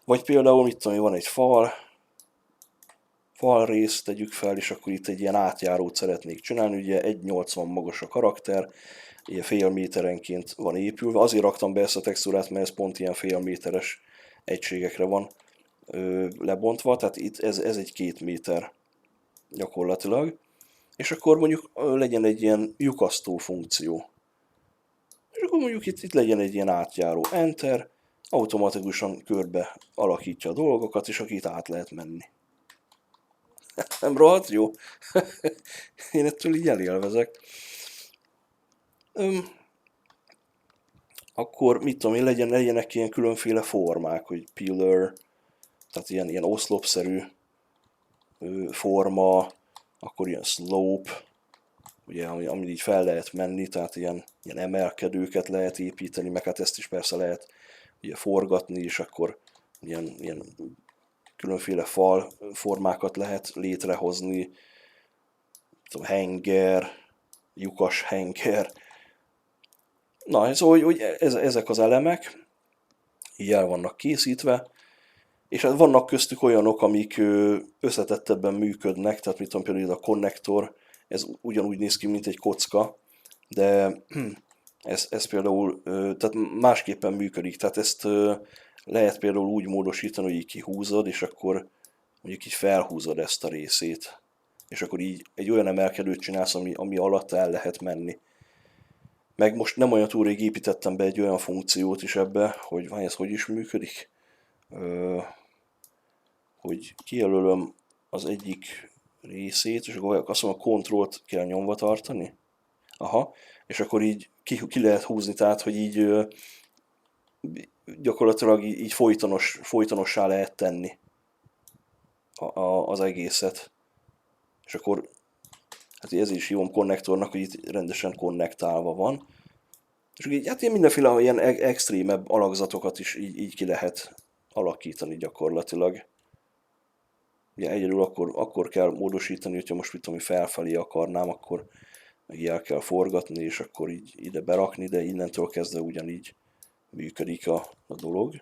Vagy például, mit tudom én, van egy fal részt tegyük fel, és akkor itt egy ilyen átjárót szeretnék csinálni, ugye 1,80 magas a karakter, ilyen fél méterenként van épülve. Azért raktam be ezt a textúrát, mert ez pont ilyen fél méteres egységekre van lebontva, tehát itt ez egy 2 méter gyakorlatilag. És akkor mondjuk legyen egy ilyen lyukasztó funkció. És akkor mondjuk itt legyen egy ilyen átjáró Enter, automatikusan körbe alakítja a dolgokat, és akkor itt át lehet menni. Nem rohadt jó? Én ettől így elélvezek. Akkor mit tudom én, legyenek ilyen különféle formák, hogy pillar, tehát ilyen oszlopszerű forma, akkor ilyen slope, ugye, amit így fel lehet menni, tehát ilyen emelkedőket lehet építeni, meg hát ezt is persze lehet ugye forgatni, és akkor ilyen különféle fal formákat lehet létrehozni, tudom, henger, lyukas henger. Na, szóval, hogy ezek az elemek így el vannak készítve, és hát vannak köztük olyanok, amik összetettebben működnek, tehát mit tudom, például a konnektor, ez ugyanúgy néz ki, mint egy kocka, de ez például tehát másképpen működik, tehát ezt lehet például úgy módosítani, hogy így kihúzod, és akkor mondjuk így felhúzod ezt a részét, és akkor így egy olyan emelkedőt csinálsz, ami alatt el lehet menni. Meg most nem olyan túl rég építettem be egy olyan funkciót is ebbe, hogy ez hogy is működik, hogy kijelölöm az egyik részét, és akkor azt mondom, a Ctrl-t kell nyomva tartani. Aha, és akkor így ki lehet húzni, tehát, hogy így gyakorlatilag így folytonossá lehet tenni az egészet. És akkor, hát ez is jó konnektornak, hogy itt rendesen konnektálva van. És így, hát ilyen mindenféle ilyen extrémebb alakzatokat is így ki lehet alakítani gyakorlatilag. Ugye egyedül akkor kell módosítani, hogyha most mit tudom, hogy felfelé akarnám, akkor meg el kell forgatni, és akkor így ide berakni, de innentől kezdve ugyanígy működik a dolog.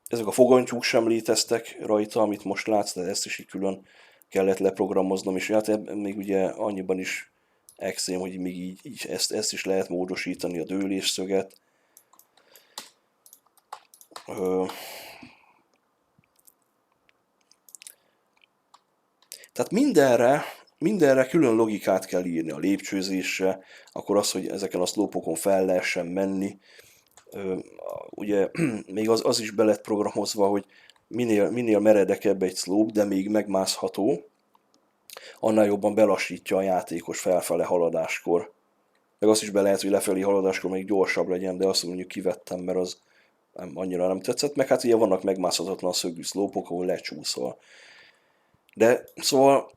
Ezek a fogantyúk sem léteztek rajta, amit most látsz, de ezt is így külön kellett leprogramoznom, és hát még ugye annyiban is extrém, hogy még így ezt is lehet módosítani, a dőlésszöget. Tehát mindenre külön logikát kell írni, a lépcsőzésre, akkor az, hogy ezeken a szlópokon fel lehessen menni. Ugye még az is be lett programozva, hogy minél meredekebb egy szlóp, de még megmászható, annál jobban belassítja a játékos felfele haladáskor. Meg azt is be lehet, hogy lefelé haladáskor még gyorsabb legyen, de azt mondjuk kivettem, mert az annyira nem tetszett. Meg hát ugye vannak megmászhatatlan szögű szlópok, ahol lecsúszol. De szóval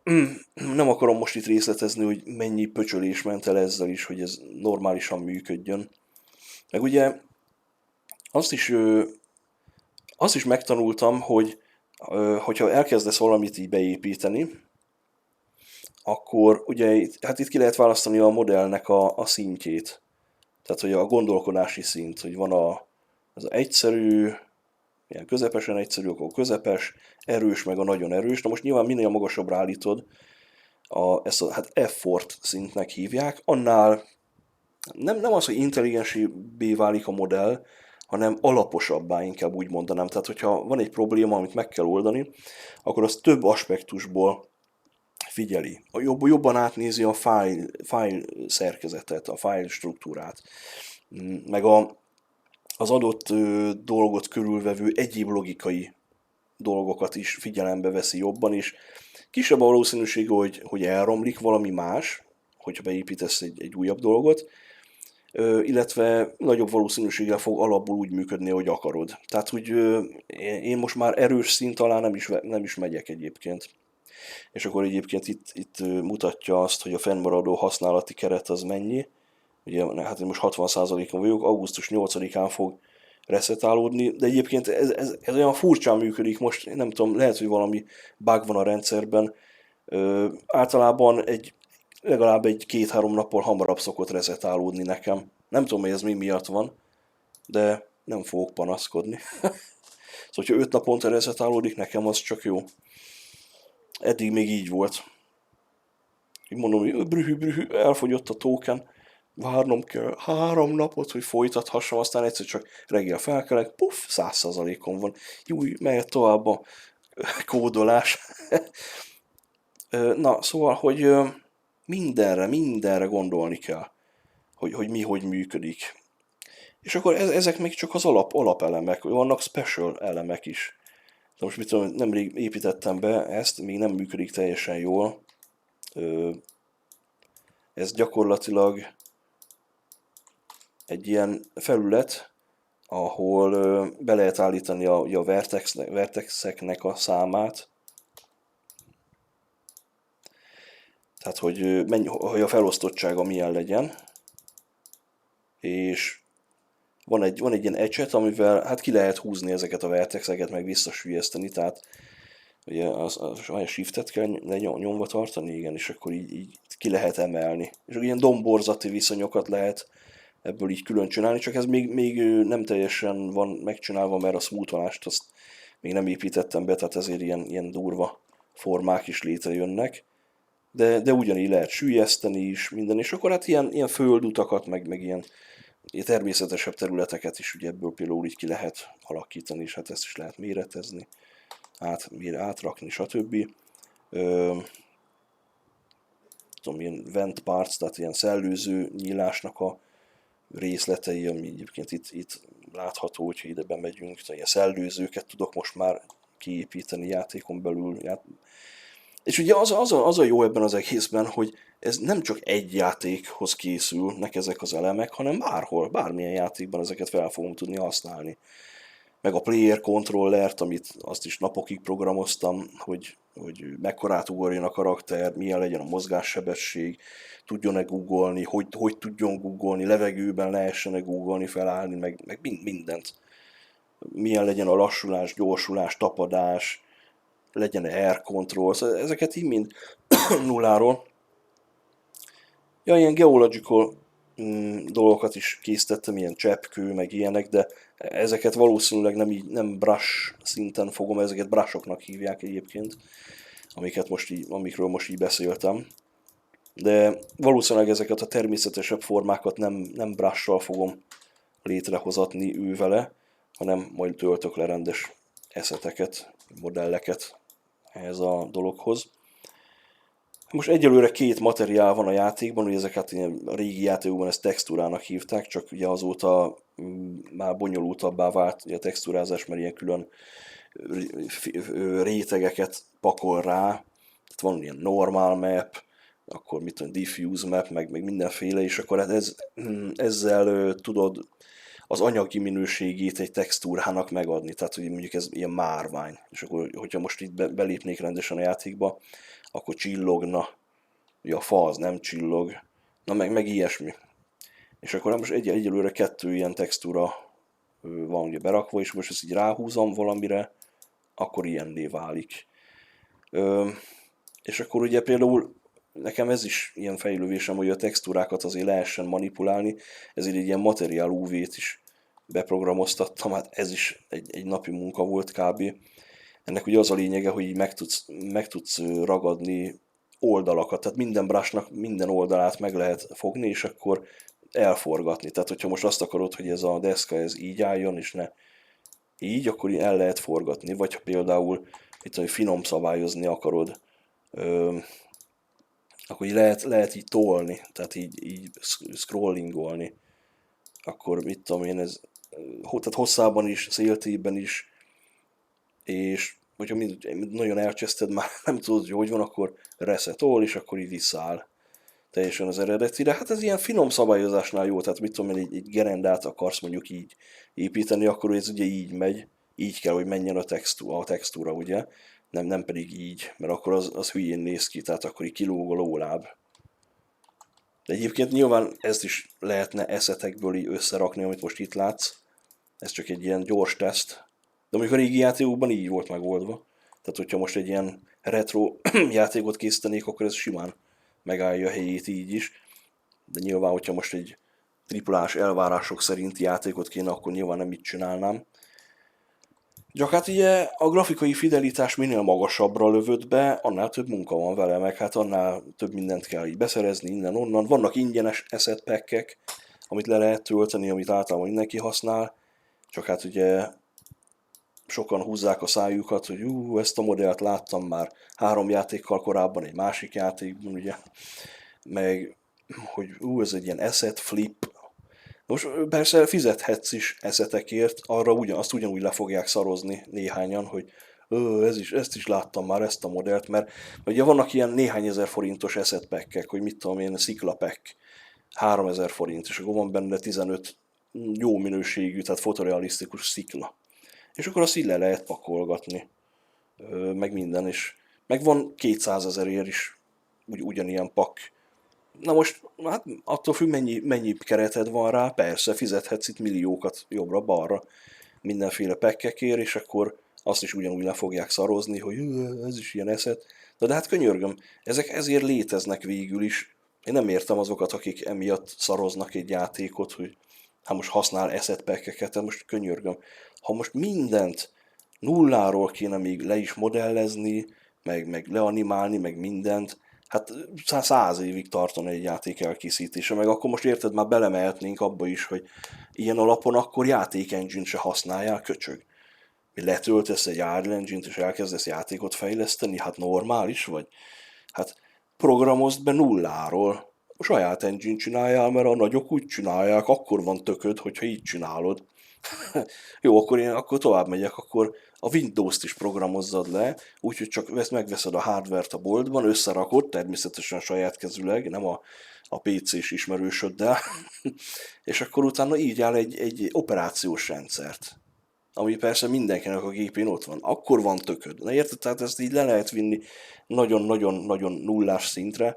nem akarom most itt részletezni, hogy mennyi pöcsölés ment el ezzel is, hogy ez normálisan működjön. Meg ugye azt is megtanultam, hogy hogyha elkezdesz valamit így beépíteni, akkor ugye hát itt ki lehet választani a modellnek a szintjét. Tehát, hogy a gondolkodási szint, hogy van az egyszerű, ilyen közepesen egyszerű, akkor közepes, erős, meg a nagyon erős. Na most nyilván minél magasabbra állítod, ezt hát effort szintnek hívják, annál nem az, hogy intelligensebbé válik a modell, hanem alaposabbá, inkább úgy mondanám. Tehát, hogyha van egy probléma, amit meg kell oldani, akkor az több aspektusból figyeli. Jobban átnézi a file szerkezetet, a file struktúrát, meg az adott dolgot körülvevő egyéb logikai dolgokat is figyelembe veszi jobban, és kisebb a valószínűség, hogy elromlik valami más, hogyha beépítesz egy újabb dolgot, illetve nagyobb valószínűséggel fog alapból úgy működni, hogy akarod. Tehát, hogy én most már erős szint alá nem is megyek egyébként. És akkor egyébként itt mutatja azt, hogy a fennmaradó használati keret az mennyi. Ugye, hát én most 60%-on vagyok, augusztus 8-án fog resetálódni, de egyébként ez olyan furcsán működik most, nem tudom, lehet, hogy valami bug van a rendszerben. Általában legalább egy 2-3 nappal hamarabb szokott resetálódni nekem. Nem tudom, hogy ez mi miatt van, de nem fogok panaszkodni. Szóval, hogyha 5 naponta resetálódik, nekem az csak jó. Eddig még így volt. így mondom, hogy brühű, elfogyott a token, várnom kell 3 napot, hogy folytathassam, aztán egyszer csak reggel felkelek, puff, 100%-on van. Júj, mehet tovább a kódolás. Na, szóval, hogy mindenre gondolni kell, hogy mi hogy működik. És akkor ezek még csak az alapelemek, vannak special elemek is. De most mit tudom, nemrég építettem be ezt, még nem működik teljesen jól. Ez gyakorlatilag egy ilyen felület, ahol be lehet állítani a vertexeknek a számát. Tehát, hogy a felosztottsága milyen legyen. És van egy ilyen ecset, amivel hát ki lehet húzni ezeket a vertexeket, meg visszasüllyeszteni, tehát ugye a shiftet kell nyomva tartani, igen, és akkor így ki lehet emelni. És ilyen domborzati viszonyokat lehet ebből így külön csinálni, csak ez még nem teljesen van megcsinálva, mert a smootholást azt még nem építettem be, tehát ezért ilyen durva formák is létrejönnek. De ugyanígy lehet süllyeszteni is minden, és akkor hát ilyen földutakat, meg ilyen természetesebb területeket is ugye ebből például így ki lehet alakítani, és hát ezt is lehet méretezni, átrakni, stb. Tudom, ilyen vent parts, tehát ilyen szellőző nyílásnak a részletei, ami egyébként itt látható, hogyha ide bemegyünk, tehát ilyen szellőzőket tudok most már kiépíteni játékon belül. És ugye az a jó ebben az egészben, hogy ez nem csak egy játékhoz készülnek ezek az elemek, hanem bármilyen játékban ezeket fel fogom tudni használni. Meg a player controllert, amit azt is napokig programoztam, hogy mekkorát ugorjon a karakter, milyen legyen a mozgássebesség, tudjon-e googolni, hogy tudjon googolni, levegőben lehessen-e googolni, felállni, meg mindent. Milyen legyen a lassulás, gyorsulás, tapadás, legyen air control, szóval ezeket így mind nulláról. Ja, ilyen geological dolgokat is készítettem, ilyen cseppkő, meg ilyenek, de ezeket valószínűleg nem brush szinten fogom, ezeket brushoknak hívják egyébként, amikről most így beszéltem. De valószínűleg ezeket a természetesebb formákat nem brush-sal fogom létrehozatni vele, hanem majd töltök le rendes eszeteket, modelleket ehhez a dologhoz. Most egyelőre 2 materiál van a játékban, ugye ezeket a régi játékokban ezt textúrának hívták, csak ugye azóta már bonyolultabbá vált a textúrázás, mert ilyen külön rétegeket pakol rá. Tehát van ilyen normal map, akkor mit tudom, diffuse map, meg mindenféle, és akkor hát ezzel tudod az anyagi minőségét egy textúrának megadni, tehát hogy mondjuk ez ilyen márvány, és akkor hogyha most itt belépnék rendesen a játékba, akkor csillogna, ugye a fa az nem csillog, na meg ilyesmi. És akkor most egyelőre 2 ilyen textúra van ugye berakva, és most ezt így ráhúzom valamire, akkor ilyenné válik. És akkor ugye például nekem ez is ilyen fejlővésem, hogy a textúrákat azért lehessen manipulálni, ezért egy ilyen materiál UV-t is beprogramoztattam, hát ez is egy napi munka volt kb. Ennek ugye az a lényege, hogy így meg tudsz ragadni oldalakat, tehát minden brushnak minden oldalát meg lehet fogni, és akkor elforgatni. Tehát, hogyha most azt akarod, hogy ez a deszka ez így álljon, és ne így, akkor így el lehet forgatni. Vagy ha például itt finom szabályozni akarod, akkor így lehet így tolni, tehát így scrollingolni. Akkor mit tudom én, tehát hosszában is, széltében is, és hogyha nagyon elcseszted, már nem tudod, hogy van, akkor resetol, és akkor így visszaáll teljesen az eredetire. Hát ez ilyen finom szabályozásnál jó, tehát mit tudom én, egy gerendát akarsz mondjuk így építeni, akkor ez ugye így megy, így kell, hogy menjen a textúra ugye, nem pedig így, mert akkor az hülyén néz ki, tehát akkor így kilóg a lóláb. De egyébként nyilván ezt is lehetne eszetekből így összerakni, amit most itt látsz. Ez csak egy ilyen gyors teszt. De mondjuk a régi játékokban így volt megoldva. Tehát, hogyha most egy ilyen retro játékot készítenék, akkor ez simán megállja a helyét így is. De nyilván, hogyha most egy triplás elvárások szerinti játékot kéne, akkor nyilván nem így csinálnám. Csak hát ugye a grafikai fidelitás minél magasabbra lövöd be, annál több munka van vele, meg hát annál több mindent kell így beszerezni innen-onnan. Vannak ingyenes asset pack-ek, amit le lehet tölteni, amit általában mindenki használ, csak hát ugye sokan húzzák a szájukat, hogy ezt a modellt láttam már 3 játékkal korábban, egy másik játékban, ugye, meg hogy ez egy ilyen asset flip. Most persze fizethetsz is eszetekért, arra azt ugyanúgy le fogják szarozni néhányan, hogy ezt is láttam már, ezt a modellt, mert ugye vannak ilyen néhány ezer forintos asset pack-ek, hogy mit tudom én, szikla pack, 3000 forint, és akkor van benne 15 jó minőségű, tehát fotorealisztikus szikla. És akkor azt így le lehet pakolgatni, meg minden, és meg van 200 000 is ugyanilyen pak. Na most, hát attól függ, mennyi kereted van rá, persze, fizethetsz itt milliókat jobbra-balra mindenféle pekkekért, és akkor azt is ugyanúgy le fogják szarozni, hogy ez is ilyen eszet. De hát könyörgöm, ezek ezért léteznek végül is. Én nem értem azokat, akik emiatt szaroznak egy játékot, hogy hát most használ asset packeket, de most könyörgöm. Ha most mindent nulláról kéne még le is modellezni, meg leanimálni, meg mindent, hát 100 évig tartana egy játék elkészítése, meg akkor most érted, már belemehetnénk abba is, hogy ilyen alapon akkor játék engine se használják, köcsög. Mi letöltesz egy Unreal Engine-t és elkezdesz játékot fejleszteni, hát normális vagy? Hát programozd be nulláról. A saját engine csináljál, mert a nagyok úgy csinálják, akkor van tököd, hogyha így csinálod. Jó, akkor én akkor tovább megyek, akkor a Windows-t is programozzad le, úgyhogy csak megveszed a hardware-t a boltban, összerakod, természetesen saját kezüleg, nem a PC-s ismerősöddel, és akkor utána így áll egy operációs rendszert, ami persze mindenkinek a gépén ott van. Akkor van tököd. Na érted? Tehát ezt így le lehet vinni nagyon-nagyon-nagyon nullás szintre.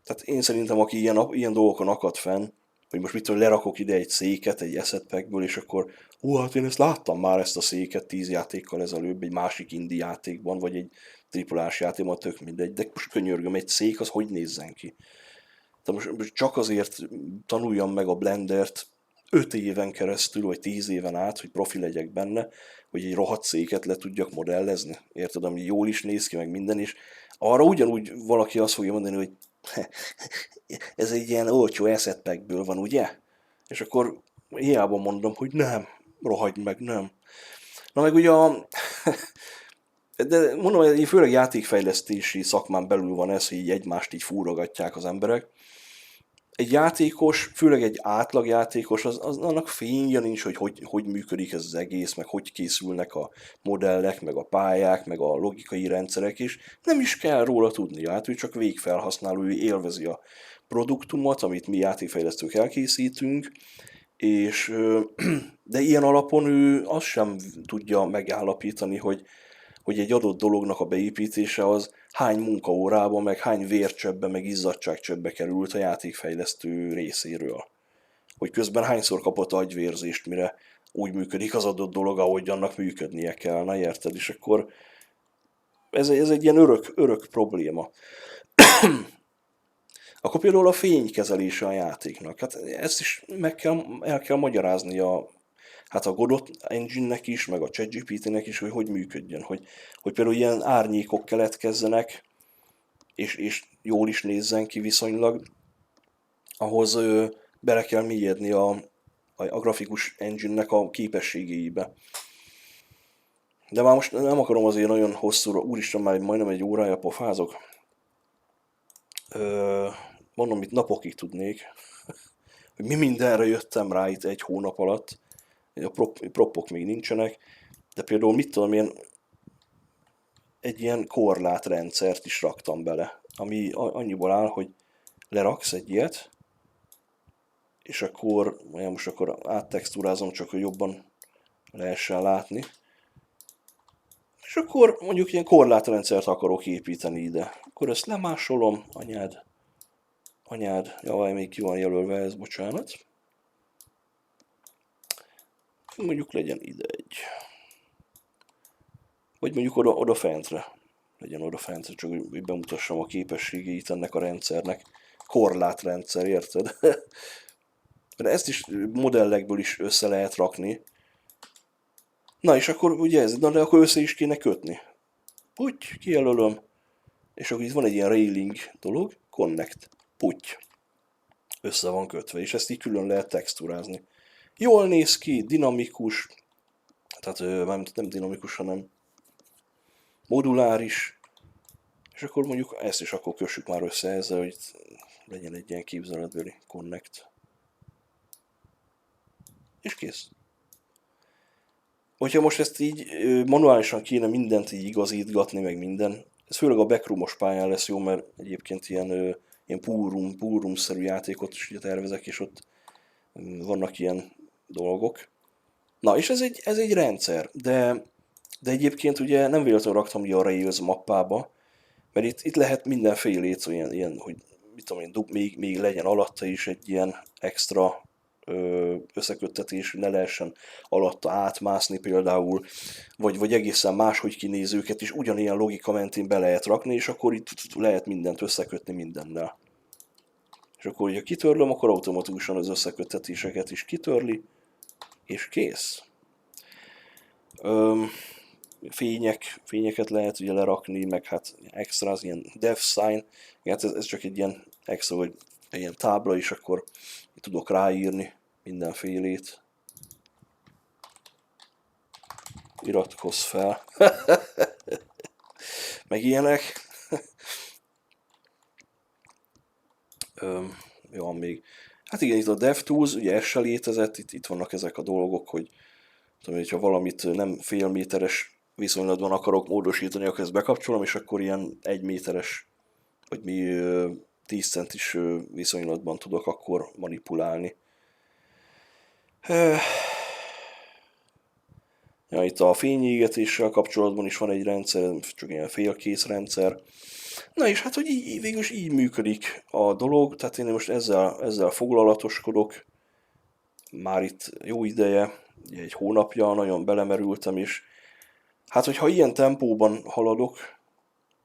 Tehát én szerintem, aki ilyen dolgokon akad fenn, hogy most mit tudom, lerakok ide egy széket egy asset packből, és akkor hát én ezt láttam már ezt a széket 10 játékkal ezelőtt egy másik indie játékban, vagy egy triplás játékban, tök mindegy, de most könyörgöm, egy szék az hogy nézzen ki? Tehát most csak azért tanuljam meg a Blendert 5 éven keresztül, vagy 10 éven át, hogy profi legyek benne, hogy egy rohadt széket le tudjak modellezni. Érted, ami jól is néz ki, meg minden is. Arra ugyanúgy valaki azt fogja mondani, hogy ez egy ilyen olcsó asset packből van, ugye? És akkor hiába mondom, hogy nem, rohagy meg, nem. Na meg ugye de mondom, hogy főleg játékfejlesztési szakmán belül van ez, hogy így egymást így fúrogatják az emberek. Egy játékos, főleg egy átlagjátékos, annak fényje nincs, hogy működik ez az egész, meg hogy készülnek a modellek, meg a pályák, meg a logikai rendszerek is. Nem is kell róla tudni, hát ő csak végfelhasználó, ő élvezi a produktumot, amit mi játékfejlesztők elkészítünk, és de ilyen alapon ő azt sem tudja megállapítani, hogy egy adott dolognak a beépítése az hány munkaórába, meg hány vércsöbbe, meg izzadságcsöbbe került a játékfejlesztő részéről. Hogy közben hányszor kapott agyvérzést, mire úgy működik az adott dolog, ahogy annak működnie kell, na érted? És akkor ez egy ilyen örök probléma. Akkor például a fénykezelése a játéknak. Hát ezt is el kell magyarázni a Godot engine-nek is, meg a ChatGPT-nek is, hogy működjön. Hogy például ilyen árnyékok keletkezzenek, és jól is nézzen ki viszonylag, ahhoz bele kell mélyedni a grafikus engine-nek a képességeibe. De már most nem akarom azért nagyon hosszúra, úristen, már majdnem egy órája pofázok. Mondom, itt napokig tudnék, hogy mi mindenre jöttem rá itt egy hónap alatt. A propok még nincsenek, de például mit tudom én, egy ilyen korlátrendszert is raktam bele, ami annyiból áll, hogy leraksz egy ilyet, és akkor, most akkor áttexturázom, csak hogy jobban lehessen látni. És akkor mondjuk ilyen korlátrendszert akarok építeni ide. Akkor ezt lemásolom, anyád, javaj, még ki van jelölve ez, bocsánat. Mondjuk legyen ide egy. Vagy mondjuk oda fentre. Legyen oda fentre, csak hogy bemutassam a képességeit ennek a rendszernek. Korlátrendszer, érted? De ezt is modellekből is össze lehet rakni. Na és akkor ugye ez, na de akkor össze is kéne kötni. Puty, kijelölöm, és akkor itt van egy ilyen railing dolog, connect, puty, össze van kötve, és ezt így külön lehet textúrázni. Jól néz ki, dinamikus, tehát nem dinamikus, hanem moduláris, és akkor mondjuk ezt is akkor kössük már össze ezzel, hogy legyen egy ilyen képzeletbeli connect. És kész. Hogyha most ezt így manuálisan kéne mindent így igazítgatni, meg minden, ez főleg a backroomos pályán lesz jó, mert egyébként ilyen poolroom-szerű játékot is ugye tervezek, és ott vannak ilyen dolgok. Na, és ez egy rendszer, de egyébként ugye nem véletlenül raktam ugye a Rails mappába, mert itt lehet mindenfélét, ilyen, hogy mit tudom én, még legyen alatta is egy ilyen extra összeköttetés, hogy ne lehessen alatta átmászni például, vagy egészen máshogy kinézőket is ugyanilyen logika mentén be lehet rakni, és akkor itt lehet mindent összekötni mindennel. És akkor, ha kitörlöm, akkor automatikusan az összeköttetéseket is kitörli, és kész. Fényeket lehet ugye lerakni, meg hát extra, az ilyen dev sign, hát ez csak egy ilyen extra, hogy egy ilyen tábla is, akkor tudok ráírni mindenfélét. Iratkozz fel. Meg ilyenek. Jó, még. Hát igen, itt a DevTools, ugye ez se létezett, itt vannak ezek a dolgok, hogy tudom, hogyha valamit nem fél méteres viszonylatban akarok módosítani, akkor ezt bekapcsolom, és akkor ilyen 1 méteres, vagy 10 centis viszonylatban tudok akkor manipulálni. Ja, itt a fényégetéssel kapcsolatban is van egy rendszer, csak ilyen félkész rendszer. Na és hát, hogy végül is így működik a dolog, tehát én most ezzel foglalatoskodok, már itt jó ideje, egy hónapja, nagyon belemerültem is. Hát, hogyha ilyen tempóban haladok,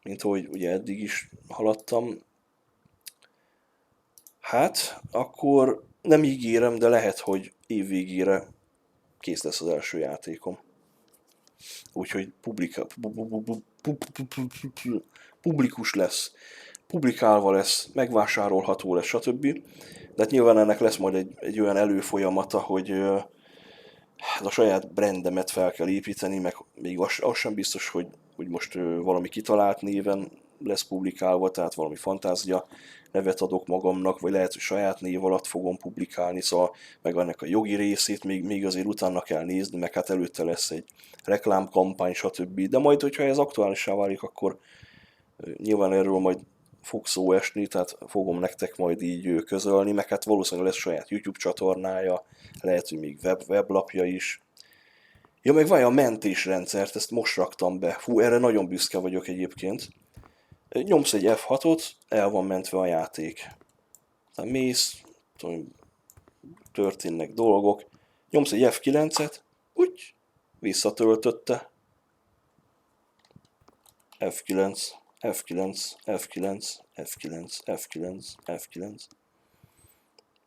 mint ahogy ugye eddig is haladtam, hát akkor nem ígérem, de lehet, hogy év végére kész lesz az első játékom. Úgyhogy publikus lesz, publikálva lesz, megvásárolható lesz, stb. De hát nyilván ennek lesz majd egy olyan előfolyamata, hogy a saját brandemet fel kell építeni, meg még az sem biztos, hogy most valami kitalált néven lesz publikálva, tehát valami fantázia nevet adok magamnak, vagy lehet, hogy saját név alatt fogom publikálni, szóval meg ennek a jogi részét még azért utána kell nézni, meg hát előtte lesz egy reklámkampány, stb. De majd, hogyha ez aktuálissá válik, akkor nyilván erről majd fog szó esni, tehát fogom nektek majd így közölni, meg hát valószínűleg lesz saját YouTube csatornája, lehet, hogy még weblapja is. Ja, meg van a mentésrendszert, ezt most raktam be. Fú, erre nagyon büszke vagyok egyébként. Nyomsz egy F6-ot, el van mentve a játék. Tehát mész, tudom, történnek dolgok. Nyomsz egy F9-et, úgy, visszatöltötte. F9, F9, F9, F9, F9, F9.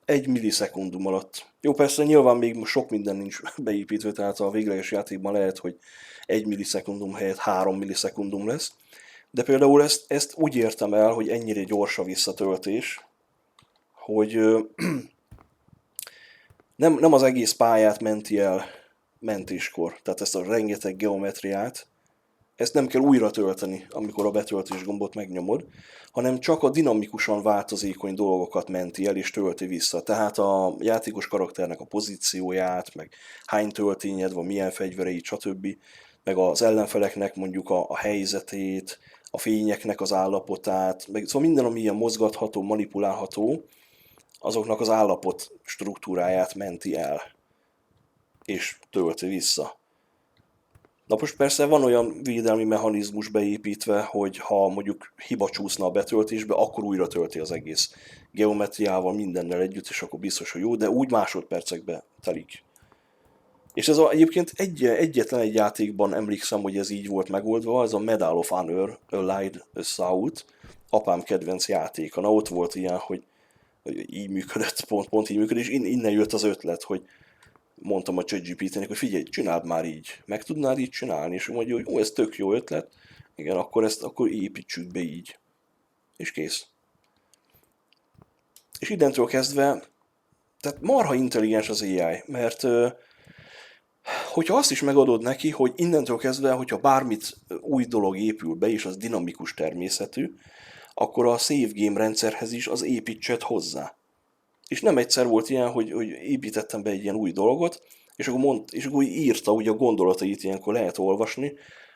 1 millisekundum alatt. Jó, persze nyilván még sok minden nincs beépítve, tehát a végleges játékban lehet, hogy 1 millisekundum helyett 3 millisekundum lesz. De például ezt úgy értem el, hogy ennyire gyors a visszatöltés, hogy nem az egész pályát menti el mentéskor. Tehát ezt a rengeteg geometriát, ezt nem kell újra tölteni, amikor a betöltés gombot megnyomod, hanem csak a dinamikusan változékony dolgokat menti el és tölti vissza. Tehát a játékos karakternek a pozícióját, meg hány töltényed van, milyen fegyvereit, stb. Meg az ellenfeleknek mondjuk a helyzetét, a fényeknek az állapotát, meg szóval minden, ami ilyen mozgatható, manipulálható, azoknak az állapot struktúráját menti el, és tölti vissza. Na most persze van olyan védelmi mechanizmus beépítve, hogy ha mondjuk hiba csúszna a betöltésbe, akkor újra tölti az egész geometriával, mindennel együtt, és akkor biztos, hogy jó, de úgy másodpercekbe telik. És ez egyébként egyetlen egy játékban emlékszem, hogy ez így volt megoldva, ez a Medal of Honor Allied Assault, apám kedvenc játéka. Na ott volt ilyen, hogy így működött, pont így működött, és innen jött az ötlet, hogy mondtam a ChatGPT-nek, hogy figyelj, csináld már így, meg tudnád így csinálni, és ő mondja, hogy ez tök jó ötlet, igen, akkor építsük be így, és kész. És innentől kezdve, tehát marha intelligens az AI, mert hogyha azt is megadod neki, hogy innentől kezdve, hogyha bármit új dolog épül be, és az dinamikus természetű, akkor a save game rendszerhez is az építset hozzá. És nem egyszer volt ilyen, hogy építettem be egy ilyen új dolgot, és akkor írta, ugye a gondolatait ilyenkor lehet olvasni,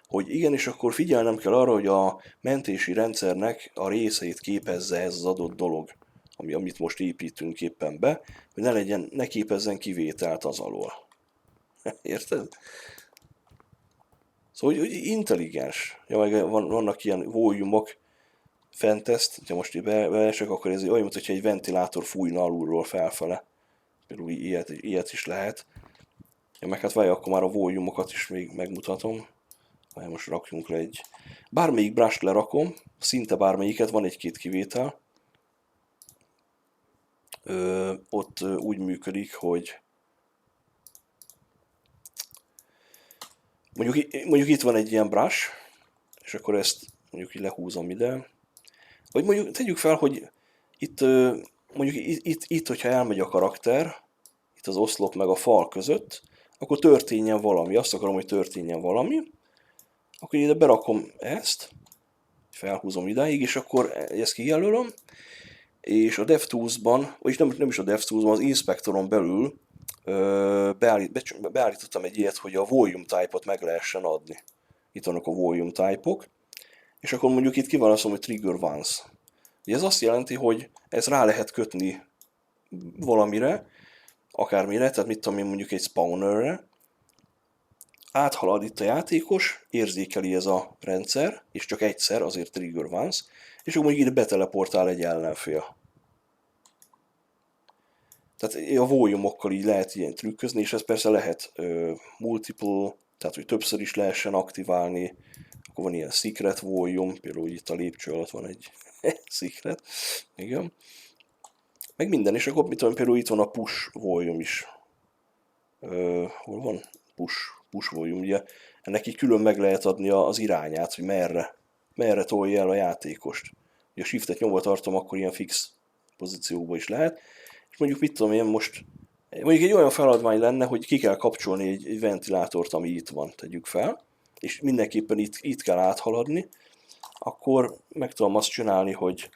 hogy igen, és akkor figyelnem kell arra, hogy a mentési rendszernek a részeit képezze ez az adott dolog, amit most építünk éppen be, hogy ne képezzen kivételt az alól. Érted? Szóval, hogy intelligens. Ja, meg vannak ilyen volume-ok, fentest, ha most így beesek, akkor ez olyan, mintha egy ventilátor fújna alulról felfele. Például ilyet is lehet. Ja, meg hát várj, akkor már a volume-okat is még megmutatom. Várj, most rakjunk le egy... Bármelyik brush lerakom, szinte bármelyiket, van egy-két kivétel. Ott úgy működik, hogy mondjuk itt van egy ilyen brush, és akkor ezt mondjuk így lehúzom ide. Vagy mondjuk tegyük fel, hogy itt, mondjuk itt, hogyha elmegy a karakter, itt az oszlop meg a fal között, akkor történjen valami. Azt akarom, hogy történjen valami. Akkor ide berakom ezt, felhúzom idáig, és akkor ezt kijelölöm, és a DevTools-ban, vagyis nem is a DevTools-ban, az Inspectoron belül beállítottam egy ilyet, hogy a volume type-ot meg lehessen adni. Itt vannak a volume type-ok, és akkor mondjuk itt kiválaszolom, hogy trigger once. Ugye ez azt jelenti, hogy ez rá lehet kötni valamire, akármire, tehát mit tudom én, mondjuk egy spawnerre, áthalad itt a játékos, érzékeli ez a rendszer, és csak egyszer, azért trigger once, és akkor mondjuk ide beteleportál egy ellenfél. Tehát a volume-okkal így lehet ilyen trükközni, és ez persze lehet multiple, tehát hogy többször is lehessen aktiválni, akkor van ilyen secret volume, például itt a lépcső alatt van egy secret, igen. Meg minden, és akkor mit tudom, például itt van a push volume is. Hol van? Push volume, ugye. Ennek így külön meg lehet adni az irányát, hogy merre tolja el a játékost. Ugye a shiftet nyomva tartom, akkor ilyen fix pozícióba is lehet. És mondjuk mit tudom én most, mondjuk egy olyan feladvány lenne, hogy ki kell kapcsolni egy ventilátort, ami itt van, tegyük fel, és mindenképpen itt kell áthaladni, akkor meg tudom azt csinálni, hogy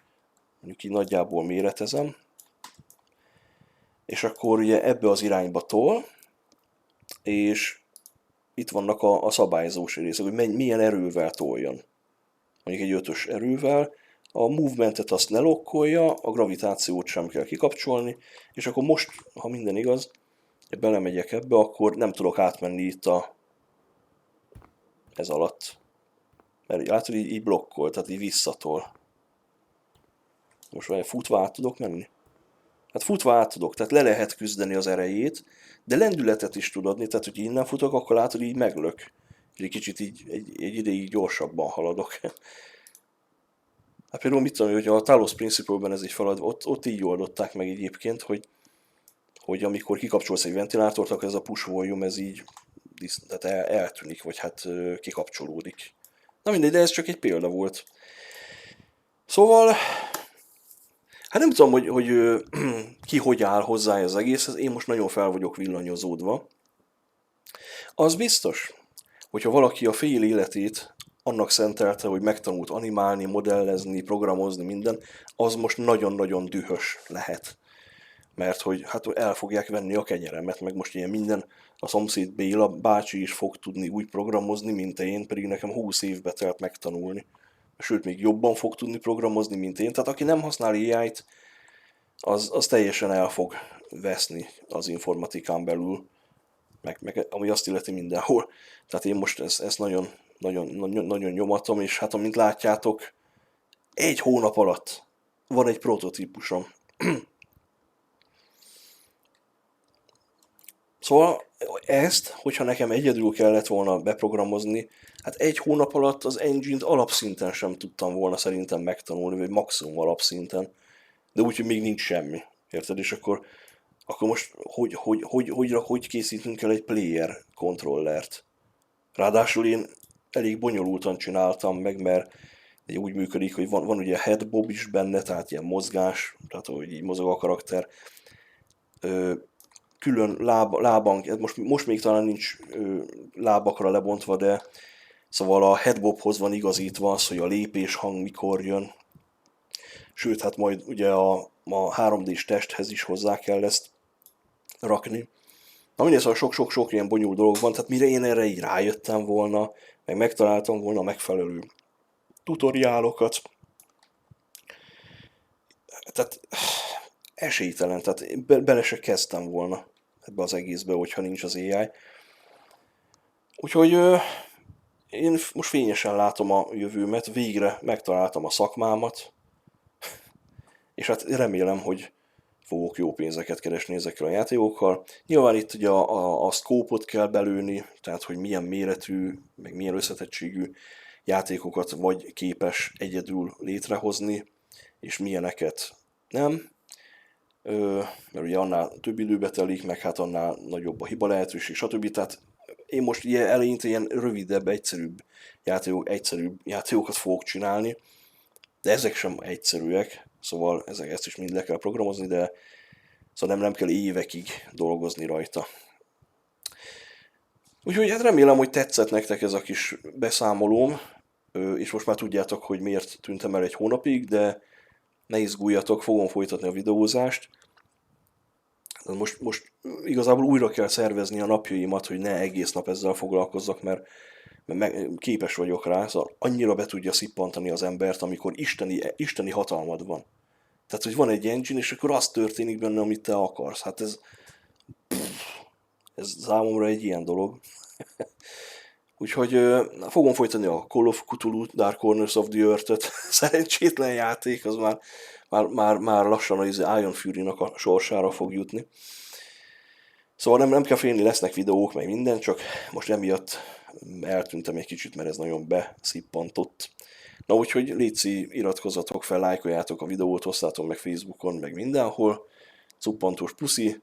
mondjuk így nagyjából méretezem, és akkor ugye ebbe az irányba tol, és itt vannak a szabályzós részek, hogy milyen erővel toljon. Mondjuk egy 5-ös erővel, a movementet azt ne lokkolja, a gravitációt sem kell kikapcsolni, és akkor most, ha minden igaz, belemegyek ebbe, akkor nem tudok átmenni itt ez alatt. Mert látod, így blokkol, tehát így visszatol. Most vagy futva át tudok menni? Hát futva át tudok, tehát le lehet küzdeni az erejét, de lendületet is tud adni, tehát hogy innen futok, akkor látod, így meglök. És egy kicsit így egy ideig gyorsabban haladok. Hát például mit tudom, hogy a Talos Principle-ben ez egy feladat, ott így oldották meg egyébként, hogy amikor kikapcsolsz egy ventilátort, akkor ez a push volume, ez így tehát eltűnik, vagy hát kikapcsolódik. Na mindegy, de ez csak egy példa volt. Szóval, hát nem tudom, hogy ki hogy áll hozzá az egészhez, én most nagyon fel vagyok villanyozódva. Az biztos, hogyha valaki a fél életét annak szentelte, hogy megtanult animálni, modellezni, programozni, minden, az most nagyon-nagyon dühös lehet. Mert hogy hát el fogják venni a kenyeremet, meg most ilyen minden, a szomszéd Béla bácsi is fog tudni úgy programozni, mint én, pedig nekem 20 évbe telt megtanulni. Sőt, még jobban fog tudni programozni, mint én. Tehát aki nem használ AI-t, az teljesen el fog veszni az informatikán belül, meg ami azt illeti mindenhol. Tehát én most ezt nagyon nyomatom, és hát amint látjátok, egy hónap alatt van egy prototípusom. Szóval ezt, hogyha nekem egyedül kellett volna beprogramozni, hát egy hónap alatt az engine-t alapszinten sem tudtam volna szerintem megtanulni, vagy maximum alapszinten. De úgy, hogy még nincs semmi. Érted? És akkor akkor most hogy készítünk el egy player kontrollert? Ráadásul én elég bonyolultan csináltam meg, mert úgy működik, hogy van ugye headbob is benne, tehát ilyen mozgás, tehát hogy így mozog a karakter. Külön lábank, ez most még talán nincs lábakra lebontva, de szóval a headbobhoz van igazítva az, hogy a lépés hang mikor jön. Sőt, hát majd ugye a 3D-s testhez is hozzá kell ezt rakni. Na mindegy, szóval sok-sok ilyen bonyolult dolog van, tehát mire én erre így rájöttem volna, meg megtaláltam volna a megfelelő tutoriálokat. Tehát esélytelen, tehát bele se kezdtem volna ebbe az egészbe, hogyha nincs az AI. Úgyhogy én most fényesen látom a jövőmet, végre megtaláltam a szakmámat, és hát remélem, hogy fogok jó pénzeket keresni ezekkel a játékokkal. Nyilván itt ugye a szkópot kell belőni, tehát hogy milyen méretű, meg milyen összetettségű játékokat vagy képes egyedül létrehozni, és milyeneket nem. Mert ugye annál több időbe telik, meg hát annál nagyobb a hiba lehetőség, stb. Tehát én most eleinte ilyen rövidebb, egyszerűbb játékokat fogok csinálni, de ezek sem egyszerűek, szóval ezt is mind le kell programozni, de szóval nem kell évekig dolgozni rajta. Úgyhogy hát remélem, hogy tetszett nektek ez a kis beszámolóm, és most már tudjátok, hogy miért tűntem el egy hónapig, de ne izguljatok, fogom folytatni a videózást. Most igazából újra kell szervezni a napjaimat, hogy ne egész nap ezzel foglalkozzak, mert képes vagyok rá, szóval annyira be tudja szippantani az embert, amikor isteni hatalmad van. Tehát, hogy van egy engine, és akkor az történik benne, amit te akarsz. Hát ez számomra egy ilyen dolog. Úgyhogy fogom folytani a Call of Cthulhu Dark Corners of the Earth-öt. Szerencsétlen játék, az már lassan az Iron Fury-nak a sorsára fog jutni. Szóval nem kell félni, lesznek videók, meg minden, csak most emiatt eltűntem egy kicsit, mert ez nagyon beszippantott. Na úgyhogy létszi, iratkozzatok fel, lájkoljátok a videót, osszátok meg Facebookon, meg mindenhol. Cuppantós puszi,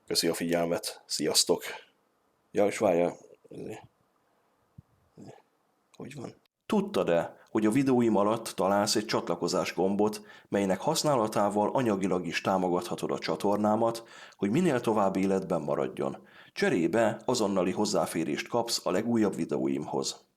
köszi a figyelmet, sziasztok! Ja, és várja, hogy van? Tudtad-e, hogy a videóim alatt találsz egy csatlakozás gombot, melynek használatával anyagilag is támogathatod a csatornámat, hogy minél tovább életben maradjon. Cserébe azonnali hozzáférést kapsz a legújabb videóimhoz.